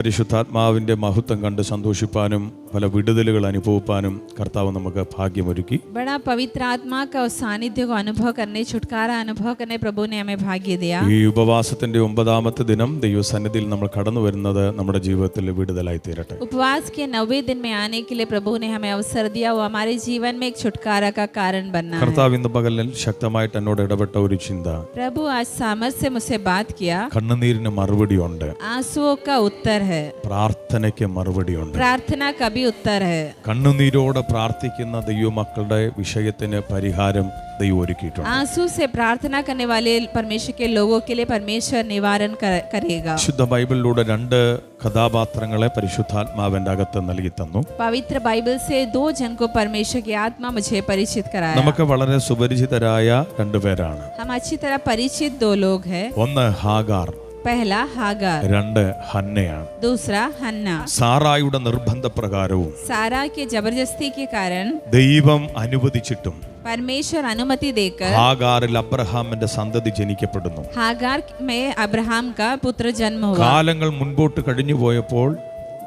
പരിശുദ്ധാത്മാവിന്റെ മഹത്വം കണ്ട് സന്തോഷിപ്പാനും പല വിടുതലുകൾ അനുഭവിപ്പാനും കർത്താവ് നമുക്ക് ഭാഗ്യമൊരുക്കി. बड़ा पवित्र आत्मा का उस सानिध्य को अनुभव करने, छुटकारा अनुभव करने प्रभु ने हमें भाग्य दिया. ഈ ഉപവാസത്തിന്റെ 9ാമത്തെ ദിനം ദൈവസന്നിധിയിൽ നമ്മൾ കടന്നു വരുന്നത് നമ്മുടെ ജീവിതത്തിൽ വിടുതലായി തീരട്ടെ. उपवास के 90वें दिन में आने के लिए प्रभु ने हमें अवसर दिया, वो हमारे जीवन में एक छुटकारा का कारण बनना है. കർത്താവ് ഇന്ന് പകലിൽ ശക്തമായിട്ട് എന്നോട് ഇടപെട്ട ഒരു ചിന്ത, प्रभु आज सामर्थ से मुझसे बात किया. കണ്ണുനീരിന് മറുപടിയുണ്ട്, आंसुओं का उत्तर है, പ്രാർത്ഥനയ്ക്ക് മറുപടിയുണ്ട്. प्रार्थना का भी उत्तर है. കണ്ണുനീരോടെ പ്രാർത്ഥിക്കുന്ന ദൈവമക്കളുടെ വിഷയത്തിന് പരിഹാരം ദൈവം ഒരുക്കിയിട്ടുണ്ട്. आंसू से प्रार्थना करने वाले परमेश्वर के लोगों के लिए परमेश्वर निवारण करेगा. വിശുദ്ധ ബൈബിളിലൂടെ 2 കഥാപാത്രങ്ങളെ പരിശുദ്ധാത്മാവിന്റെ അകത്ത് നൽകി തന്നു. पवित्र बाइबल से 2 जन को परमेश्वर की आत्मा मुझे परिचित कराया. നമുക്ക് വളരെ സുപരിചിതരായ 2 പേരാണ്. हम अच्छी तरह परिचित 2 लोग हैं. ഒന്ന് ഹാഗാർ, पहला हागार, 2 ഹന്നയാണ്. दूसरा हन्ना. സാറായുടെ നിർബന്ധപ്രകാരവും सारा के जबरदस्ती के कारण ദൈവം അനുവദിച്ചിട്ടും परमेश्वर अनुमति देकर ഹാഗാറിൽ അബ്രഹാമിന്റെ സന്തതി ജനിക്കപ്പെടുന്നു. हागार में अब्राहम का पुत्र जन्म हुआ. കാലങ്ങൾ മുൻപോട്ട് കഴിഞ്ഞു പോയപ്പോൾ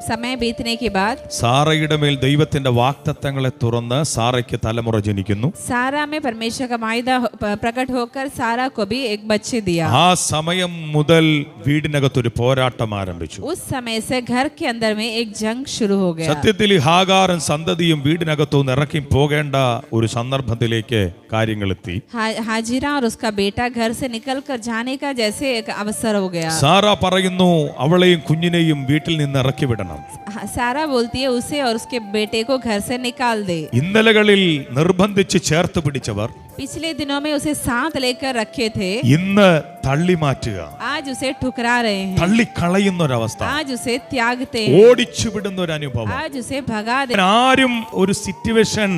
समय बीतने के बाद സാറയുടെ മേൽ ദൈവത്തിന്റെ വാഗ്ദത്തങ്ങളെ തുറന്ന് സാറയ്ക്ക് തലമുറ ജനിക്കുന്നു. सारा में परमेश्वर का वायदा प्रकट होकर सारा को भी एक बच्चे दिया. ആ സമയം മുതൽ വീടിനകത്തൊരു പോരാട്ടം ആരംഭിച്ചു. उस समय से घर के अंदर में एक जंग शुरू हो गया. സത്യത്തിൽ ഈ ഹാഗാറും സന്തതിയും വീടിനകത്തുനിന്ന് ഇറക്കി പോകേണ്ട ഒരു സന്ദർഭത്തിലേക്ക് കാര്യങ്ങൾ എത്തി. हाजिरा और उसका बेटा घर से निकलकर जाने का जैसे एक अवसर हो गया. സാറ പറയുന്നു അവളെയും കുഞ്ഞിനെയും വീട്ടിൽ നിന്ന് ഇറക്കി വിടണം. सारा बोलती है उसे और उसके बेटे को घर से निकाल दे. ഇന്നലകളിൽ നിർബന്ധിച്ച് ചേർത്ത് പിടിച്ചവർ पिछले दिनों में उसे साथ लेकर रखे थे, ഇന്ന് തള്ളി മാറ്റുക, आज उसे ठुकरा रहे हैं, തള്ളിക്കളയുന്ന ഒരവസ്ഥ, आज उसे त्यागते हैं, ഓടിച്ചു വിടുന്ന ഒരു അനുഭവം. आज उसे भगा दे. ആരും ഒരു സിറ്റുവേഷൻ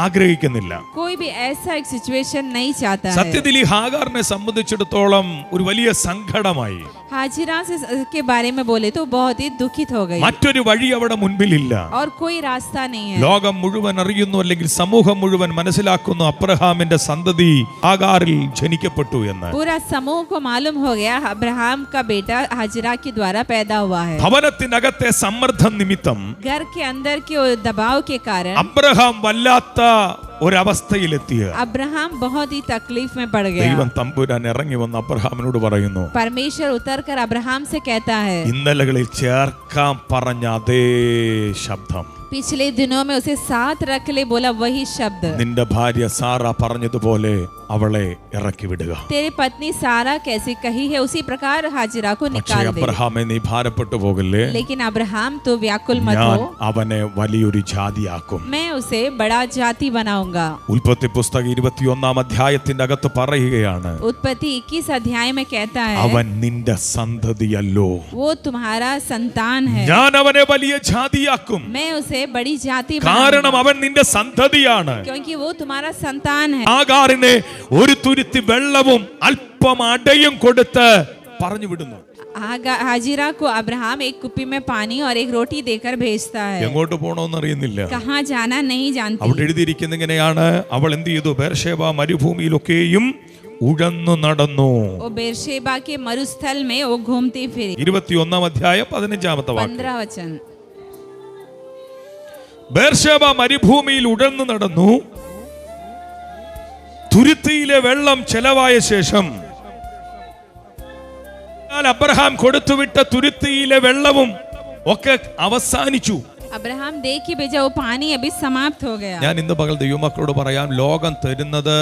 ആഗ്രഹിക്കുന്നില്ല. कोई भी ऐसा एक सिचुएशन नहीं चाहता है. സത്യത്തിൽ ഈ ഹാഗാറിനെ സംബന്ധിച്ചിടത്തോളം ഒരു വലിയ സങ്കടമായി. हाजिरा से के बारे में बोले तो बहुत ही दुखित हो गई. മറ്റൊരു വഴി അവിടെ മുൻപിലില്ല. और कोई रास्ता नहीं है. ലോകം മുഴുവൻ അറിയുന്നു, അല്ലെങ്കിൽ സമൂഹം മുഴുവൻ മനസ്സിലാക്കുന്നു അബ്രഹാമിന്റെ സന്തതി ഹാഗാറിൽ ജനിക്കപ്പെട്ടു എന്ന്. पूरा समूह को मालूम हो गया अब्राहम का बेटा हाजिरा के द्वारा पैदा हुआ है. ഭവനത്തിനകത്തെ സമ്മർദ്ദം നിമിത്തം घर के अंदर के दबाव के कारण അബ്രഹാം വല്ലാത്ത ഒരവസ്ഥയിലെത്തിയ अब्राहम बहुत ही तकलीफ में पड़ गया. ദൈവം തമ്പുരാൻ ഇറങ്ങി വന്ന് അബ്രഹാമിനോട് പറയുന്നു, परमेश्वर उतरकर अब्राहम से कहता है, ഇന്നലകളിൽ ചേർക്കാൻ പറഞ്ഞ അതേ ശബ്ദം पिछले दिनों में उसे साथ रख ले बोला वही शब्द, നിന്റെ ഭാര്യ സാറ പറഞ്ഞതുപോലെ അവളെ ഇറക്കി വിടുക. तेरी पत्नी सारा कैसे कही है उसी प्रकार हाजिरा को പക്ഷേ निकाल दे. അബ്രഹാമേ നീ ഭാരപ്പെട്ടു പോകല്ലേ, लेकिन अब्राहम तो व्याकुल मत ഞാൻ हो, അവനെ വലിയൊരു ജാതിയാക്കും. मैं उसे बड़ा जाति बनाऊंगा. ഉൽപ്പത്തി പുസ്തകം 21-ാം അധ്യായത്തിന്റെ അകത്ത് പറയുകയാണ്, उत्पत्ति 21 अध्याय में कहता है, അവൻ നിന്റെ സന്തതിയല്ലോ, वो तुम्हारा संतान है, ഞാൻ അവനെ വലിയ ജാതിയാക്കും. मैं उसे बड़ी जाति കാരണം बनाऊंगा, അവൻ നിന്റെ സന്തതിയാണ്. क्योंकि वो तुम्हारा संतान है. ഹാഗാറിനെ ഒരു തുരുത്തി വെള്ളവും അല്പം അടയും കൊടുത്ത് പറഞ്ഞു വിടുന്നു. हाजिरा को अब्राहम एक कुप्पी में पानी और एक रोटी देकर भेजता है. എങ്ങോട്ട് പോകണമെന്ന് അറിയുന്നില്ല. कहाँ जाना नहीं जानती. അവിടെ എഴുതിയിരിക്കുന്ന ഇങ്ങനെയാണ്, അവൾ എന്ത് ചെയ്തു, ബേർശേബ മരുഭൂമിയിലൊക്കെയും ഉഴന്നു നടന്നു. वो बेरशेबा के मरुस्थल में वो घूमती फिरी. 21-ാം അധ്യായം 15-ാമത്തെ വാക്യം. 15 वचन. ബേർശേബ മരുഭൂമിയിൽ ഉഴന്നു നടന്നു. തുരുത്തിയിലെ വെള്ളം ചെലവായ ശേഷം അബ്രഹാം കൊടുത്തുവിട്ട തുരുത്തിയിലെ വെള്ളവും ഒക്കെ അവസാനിച്ചു. अब्राहम देख के भेजा वो पानी अभी समाप्त हो गया. ഞാൻ ഇന്ന് പകൽ ദൈവമക്കളോട് പറയാം, ലോകം തരുന്നത്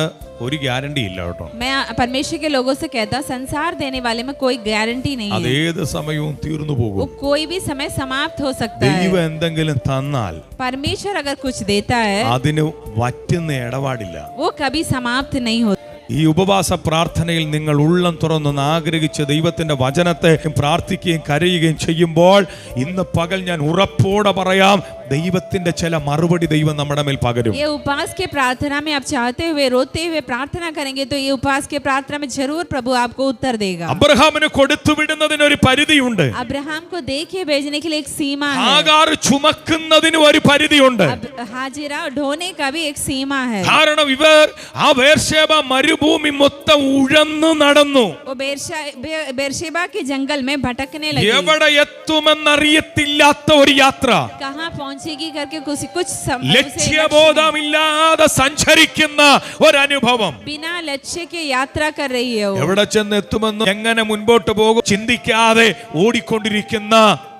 ഒരു ഗ്യാരണ്ടി ഇല്ല കേട്ടോ. मैं परमेश्वर के लोगों से कहता, संसार देने वाले में कोई गारंटी नहीं है. അതേത് സമയവും തീർന്നു പോകും. वो कोई भी समय समाप्त हो सकता ദൈവം है. എന്തെങ്കിലും തന്നാൽ परमेश्वर अगर कुछ देता है അതിന് വറ്റുന്ന ഇടപാടില്ല. वो कभी समाप्त नहीं होता. ഈ ഉപവാസ പ്രാർത്ഥനയിൽ നിങ്ങൾ ഉള്ളം തുറന്നൊന്ന് ആഗ്രഹിച്ച് ദൈവത്തിന്റെ വചനത്തെ പ്രാർത്ഥിക്കുകയും കരയുകയും ചെയ്യുമ്പോൾ ഇന്ന് പകൽ ഞാൻ ഉറപ്പോടെ പറയാം, ദൈവത്തിന്റെ ചില മറുപടി ദൈവം നമ്മുടെ മേൽ പകരും. ये उपवास के प्रार्थना में आप चाहते हुए रोते हुए प्रार्थना करेंगे तो ये उपवास के प्रार्थना में जरूर प्रभु आपको उत्तर देगा. അബ്രഹാമിന് കൊടുത്തുവിടുന്നതിന് ഒരു പരിധിയുണ്ട്. अब्राहम को देके भेजने के लिए एक सीमा है. ഹാഗാർ ചുമക്കുന്നതിന് ഒരു പരിധിയുണ്ട്. हाजिरा ढोने का भी एक सीमा है. കാരണം ഇവർ ആ ബേർശേബ മരുഭൂമി മൊത്തം ഉഴന്നു നടന്നു. वो बेरशेबा के जंगल में भटकने लगी। എവിടെ എത്തുമെന്നറിയത്തില്ലാത്ത ഒരു യാത്ര, कहाँ पहुंचेगी करके कुछ ലക്ഷ്യബോധമില്ലാതെ സഞ്ചരിക്കുന്ന ഒരനുഭവം. बिना लक्ष्य के यात्रा कर रही है वो। എവിടെ ചെന്ന് എത്തുമെന്ന് എങ്ങനെ മുൻപോട്ട് പോകും ചിന്തിക്കാതെ ഓടിക്കൊണ്ടിരിക്കുന്ന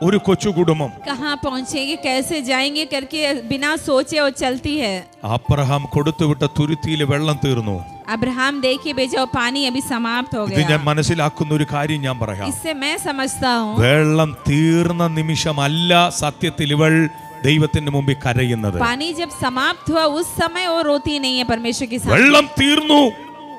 ഒരു കൊച്ചു കുടുംബം. कहाँ पहुंचेगी कैसे जाएंगे करके बिना सोचे वो चलती है। അബ്രഹാം കൊടുത്തുവിട്ട തുരുത്തിയിൽ വെള്ളം തീർന്നു. अब्राहम देखिए बेचो पानी अभी समाप्त हो ഇത് गया। ഞാൻ മനസ്സിലാക്കുന്ന ഒരു കാര്യം ഞാൻ പറയാം. इससे मैं समझता हूँ വെള്ളം തീർന്ന നിമിഷമല്ല സത്യത്തിൽ ഇവൾ ദൈവത്തിന്റെ മുമ്പിൽ കരയുന്നത്. पानी जब समाप्त हुआ उस समय वो रोती नहीं है परमेश्वर के साथ। വെള്ളം തീർന്നു.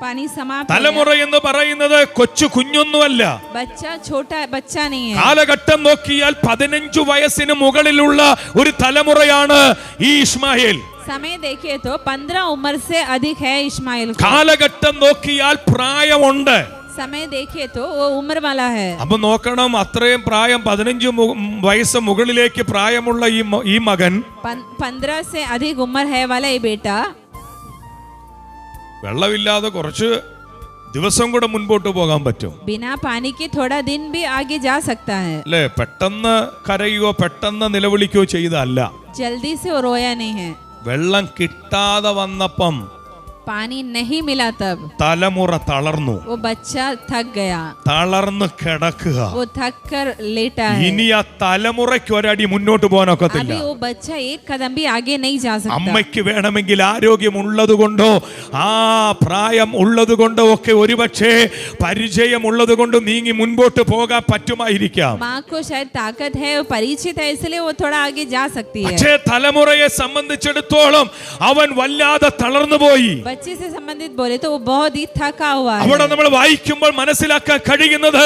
पानी समाप्त हो തലമുറ എന്ന് പറയുന്നത് കൊച്ചു കുഞ്ഞൊന്നുമല്ല. गया। बच्चा छोटा बच्चा नहीं है। കാലഘട്ടം നോക്കിയാൽ 15 വയസ്സിന് മുകളിലുള്ള ഒരു തലമുറയാണ് ഈ ഇസ്മായേൽ. समय देखिए तो 15 उम्र से अधिक है इस्माइल को। കാലഘട്ടം നോക്കിയാൽ പ്രായമുണ്ട്. समय देखिए तो वो उम्र वाला है। അപ്പൊ നോക്കണം, അത്രയും പ്രായം 15 വയസ്സ് മുകളിലേക്ക് പ്രായമുള്ള ഈ മകൻ 15 से अधिक उम्र है वाला ये बेटा വെള്ളമില്ലാതെ കുറച്ച് ദിവസം കൂടെ മുൻപോട്ട് പോകാൻ പറ്റും. बिना पानी के थोड़ा दिन भी आगे जा सकता है। അല്ലേ? പെട്ടെന്ന് കരയുകയോ പെട്ടെന്ന് നിലവിളിക്കുകയോ ചെയ്തല്ല. जल्दी से वो रोया नहीं है। വെള്ളം കിട്ടാതെ വന്നപ്പം पानी नहीं मिला तब തലമുറ തളർന്നു. वो बच्चा थक गया। തളർന്ന് കിടക്കുക. वो थक कर लेटा है। ഇനി ആ തലമുറയ്ക്ക് ഒരടി മുന്നോട്ട് പോകാനൊക്കത്തില്ല. अभी वो बच्चा एक कदम भी आगे नहीं जा सकता। അമ്മയ്ക്ക് വേണമെങ്കിൽ ആരോഗ്യം ഉള്ളത് കൊണ്ടോ ആ പ്രായം ഉള്ളത് കൊണ്ടോ ഒക്കെ ഒരുപക്ഷെ പരിചയം ഉള്ളത് കൊണ്ട് നീങ്ങി മുൻപോട്ട് പോകാൻ പറ്റുമായിരിക്കാം. माँ को शायद ताकत है, वो परिचित है, इसलिए वो थोड़ा आगे जा सकती है। പക്ഷേ തലമുറയെ സംബന്ധിച്ചിടത്തോളം അവൻ വല്ലാതെ തളർന്നു പോയി. बच्चे से संबंधित बोले तो वो बहुत ही थका हुआ है। അവിടെ നമ്മൾ വായിക്കുമ്പോൾ മനസ്സിലാക്കാൻ കഴിയുന്നത്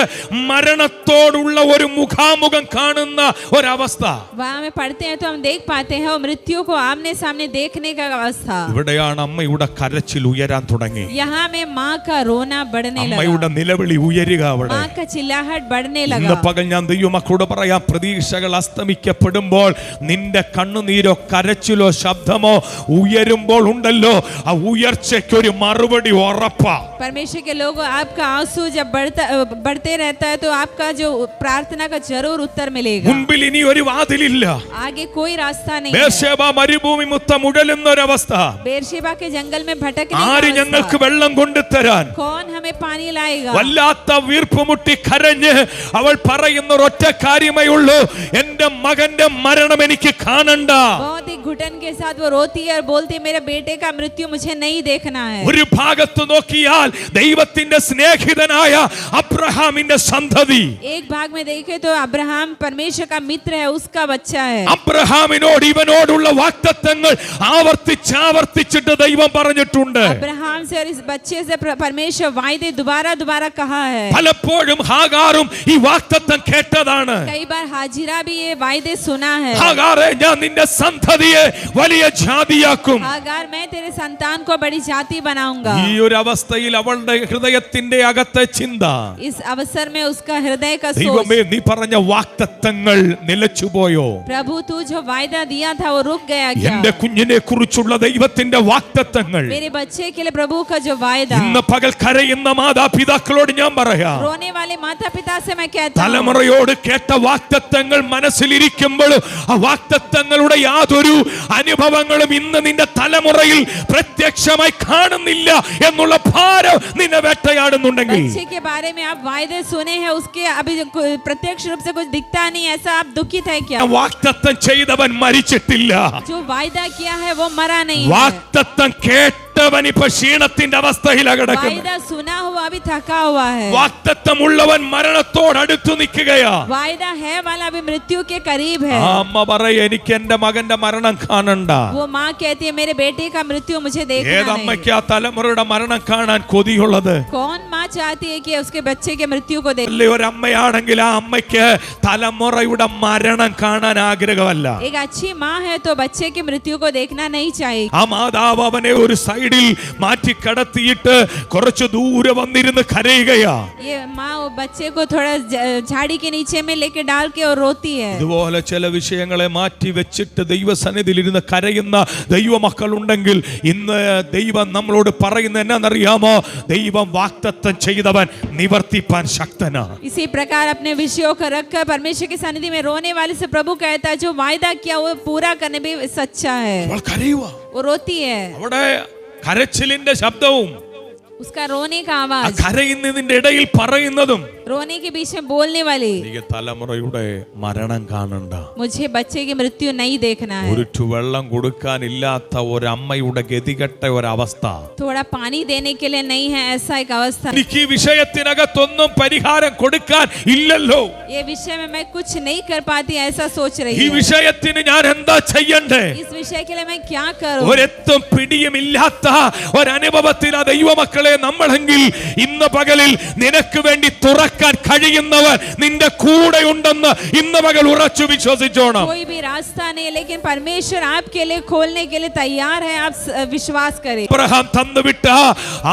മരണത്തോടുള്ള ഒരു മുഖാമുഖം കാണുന്ന ഒരവസ്ഥ. वहाँ में पढ़ते हैं तो हम देख पाते हैं वो मृत्यु को आमने सामने देखने का अवस्था। ഇവിടെയാണ് അമ്മയുടെ കരച്ചിൽ ഉയരാൻ തുടങ്ങി. यहाँ में माँ का रोना बढ़ने लगा। അമ്മയുടെ നിലവിളി ഉയരുക അവിടെ. माँ का चिल्लाहट बढ़ने ഇന്ന് लगा। പകൽ ഞാൻ ദൈവമക്കളോട് പറയാം, പ്രതീക്ഷകൾ അസ്തമിക്കപ്പെടുമ്പോൾ നിന്റെ കണ്ണുനീരോ കരച്ചിലോ ശബ്ദമോ ഉയരുമ്പോൾ ഉണ്ടല്ലോ, ആ ഉയർച്ചയ്ക്ക് ഒരു മറുപടി ഉറപ്പാ. परमेश्वर के लोगों, आपका आंसू जब बढ़ते रहता है तो आपका जो प्रार्थना का जरूर उत्तर मिलेगा। മുൻപിൽ ഇനി ഒരു വാതിലില്ല. आगे कोई रास्ता नहीं है। ബേർശേബ മരുഭൂമി മൊത്തം ഉഴലുന്ന ഒരവസ്ഥ. बेरशेबा के जंगल में भटकने ആര് की ഞങ്ങൾക്ക് अवस्था। വെള്ളം കൊണ്ടുതരാൻ? कौन हमें पानी लाएगा? വല്ലാത്ത വീർപ്പുമുട്ടി കരഞ്ഞ് അവൾ പറയുന്ന ഒരൊറ്റ കാര്യമേ ഉള്ളൂ, എന്റെ മകന്റെ മരണം എനിക്ക് കാണണ്ട. बहुत ही घुटन के साथ वो रोती है और बोलती है, मेरे बेटे का मृत्यु मुझे नहीं देखना है। ഒരു ഭാഗത്ത് നോക്കിയാൽ ദൈവത്തിന്റെ സ്നേഹിതനായ അബ്രഹാമിന്റെ സന്തതി. एक भाग में देखे तो अब्राहम परमेश्वर का मित्र है, उसका बच्चा है। അബ്രഹാമിനോട് ഇവനോടുള്ള വാഗ്ദത്തങ്ങൾ ആവർത്തിച്ചിട്ട് ദൈവം പറഞ്ഞിട്ടുണ്ട്. अब्राहम से और इस बच्चे से परमेश्वर वायदे दोबारा कहा है। പലപ്പോഴും ഹാഗാറും ഈ വാഗ്ദത്തം കേട്ടതാണ്. कई बार हाजिरा भी ये वायदे सुना है। ഹാഗാറേ, ഞാൻ നിന്റെ സന്തതിയെ വലിയ ജാതിയാക്കും. हागार, मैं तेरे संतान को बड़ी जाति बनाऊंगा। ഈ ഒരു അവസ്ഥയിൽ അവളുടെ ഹൃദയത്തിന്റെ അകത്തെ ചിന്ത, इस अवसर में उसका हृदय का ദൈവമേ सोच, നീ പറഞ്ഞ വാഗ്ദത്തങ്ങൾ നിലച്ചുപോയോ? प्रभु तू जो वायदा दिया था वो रुक गया क्या? എന്റെ കുഞ്ഞിനെ കുറിച്ചുള്ള ദൈവത്തിന്റെ വാഗ്ദത്തങ്ങൾ मेरे बच्चे के लिए प्रभु का जो वायदा। ഇന്ന് പകൽ കരയുന്ന മാതാപിതാക്കളോട് ഞാൻ പറയാം, रोने वाले माता पिता से मैं कहता हूँ, തലമുറയോട് കേട്ട വാഗ്ദത്തങ്ങൾ മനസ്സിലിരിക്കുമ്പോൾ ആ വാഗ്ദത്തങ്ങളുടെ യാതൊരു അനുഭവങ്ങളും ഇന്ന് നിന്റെ തലമുറയിൽ പ്രത്യക്ഷമായി കാണുന്നില്ല എന്നുള്ള ഭാരം നിന്നെ വേട്ടയാടുന്നുണ്ടെങ്കിൽ, बच्चे के बारे में आप वायदे सुने हैं, उसके अभी प्रत्यक्ष रूप से कुछ दिखता नहीं, ऐसा आप दुखित है क्या? വാഗ്ദത്തം ചെയ്തവൻ മരിച്ചിട്ടില്ല. जो वायदा किया है वो मरा नहीं है। വാഗ്ദത്തം കേട്ടവൻ ഇപ്പൊ ക്ഷീണത്തിന്റെ അവസ്ഥയിലാ കിടക്കുന്നത്. वायदा सुना हुआ अभी थका हुआ है। വാഗ്ദത്തമുള്ളവൻ മരണത്തോടടുത്തു നിൽക്കുകയാ. वायदा है वाला अभी मृत्यु के करीब है। ആ അമ്മ പറയ, എനിക്ക് എന്റെ മകന്റെ മരണം കാണണ്ട. वो माँ कहती है, मेरे बेटे का मृत्यु मुझे देखना नहीं। ഏതമ്മയ്ക്ക് ആ തലമുറയുടെ മരണം കാണാൻ കൊതിയുള്ളത്? कौन माँ चाहती है कि उसके बच्चे के मृत्यु को देखे। അല്ലേ ഒരമ്മയാണെങ്കിൽ ആ അമ്മയ്ക്ക് തലമുറയുടെ മരണം കാണാൻ ആഗ്രഹമല്ല. एक अच्छी माँ है तो बच्चे की मृत्यु को देखना नहीं चाहिए। ആ മാതാവ് അവനെ ഒരു സൈഡിൽ മാറ്റി കടത്തിയിട്ട് കുറച്ച് ദൂരെ വന്നിരുന്ന് കരയുകയാ. ये माँ वो बच्चे को थोड़ा झाड़ी के नीचे में लेके डाल के और रोती है। ഇതുപോലെ ചില വിഷയങ്ങളെ മാറ്റി വെച്ചിട്ട് ദൈവസന്നിധിയിൽ ഇരുന്ന് കരയുന്ന ദൈവമക്കൾ ഉണ്ടെങ്കിൽ ഇന്ന് ദൈവം നമ്മളോട് പറയുന്ന എന്നാന്നറിയാമോ? ദൈവം വാഗ്ദത്തം ചെയ്തവൻ നിവർത്തിപ്പാൻ ശക്തനാണ്. इसी प्रकार अपने विषयों को रखकर परमेश्वर की सन्निधि में रोने वाले से प्रभु कहता है जो वायदा किया वो पूरा करने भी सच्चा है। അവൾ കരയുക. वो रोती है, അവിടെ കരച്ചിലിന്റെ ശബ്ദവും उसका रोने का ആ आवाज, കരയുന്നതിന്റെ ഇടയിൽ പറയുന്നതും रोने के बीच में बोलने वाली, എനിക്ക് തലമുറയുടെ മരണം കാണണ്ട. मुझे बच्चे की मृत्यु नहीं देखना है। ഒരു വെള്ളം കൊടുക്കാനില്ലാത്ത ഒരമ്മയുടെ ഗതികെട്ട ഒരവസ്ഥ. थोड़ा पानी देने के लिए नहीं है, ऐसा एक अवस्था। എനിക്ക് ഈ വിഷയത്തിനകത്തൊന്നും പരിഹാരം കൊടുക്കാൻ ഇല്ലല്ലോ. ये विषय में मैं कुछ नहीं कर पाती, ऐसा सोच रही ഈ है। വിഷയത്തിന് ഞാൻ എന്താ ചെയ്യണ്ടേ? इस विषय के लिए मैं क्या करूं? ഒരെത്തും പിടിയുമില്ലാത്ത ഒരനുഭവത്തിലാ ദൈവമക്കളെ നമ്മളെങ്കിൽ ഇന്ന് പകലിൽ നിനക്ക് വേണ്ടി തുറക്കാൻ കഴിയുന്നവർ നിന്റെ കൂടെ ഉണ്ടെന്ന് ഇന്ന് പകൽ ഉറച്ചു വിശ്വസിച്ചോണം. कोई भी रास्ता नहीं, लेकिन परमेश्वर आपके लिए खोलने के लिए तैयार है, आप विश्वास करें। അബ്രഹാം തന്നുവിട്ട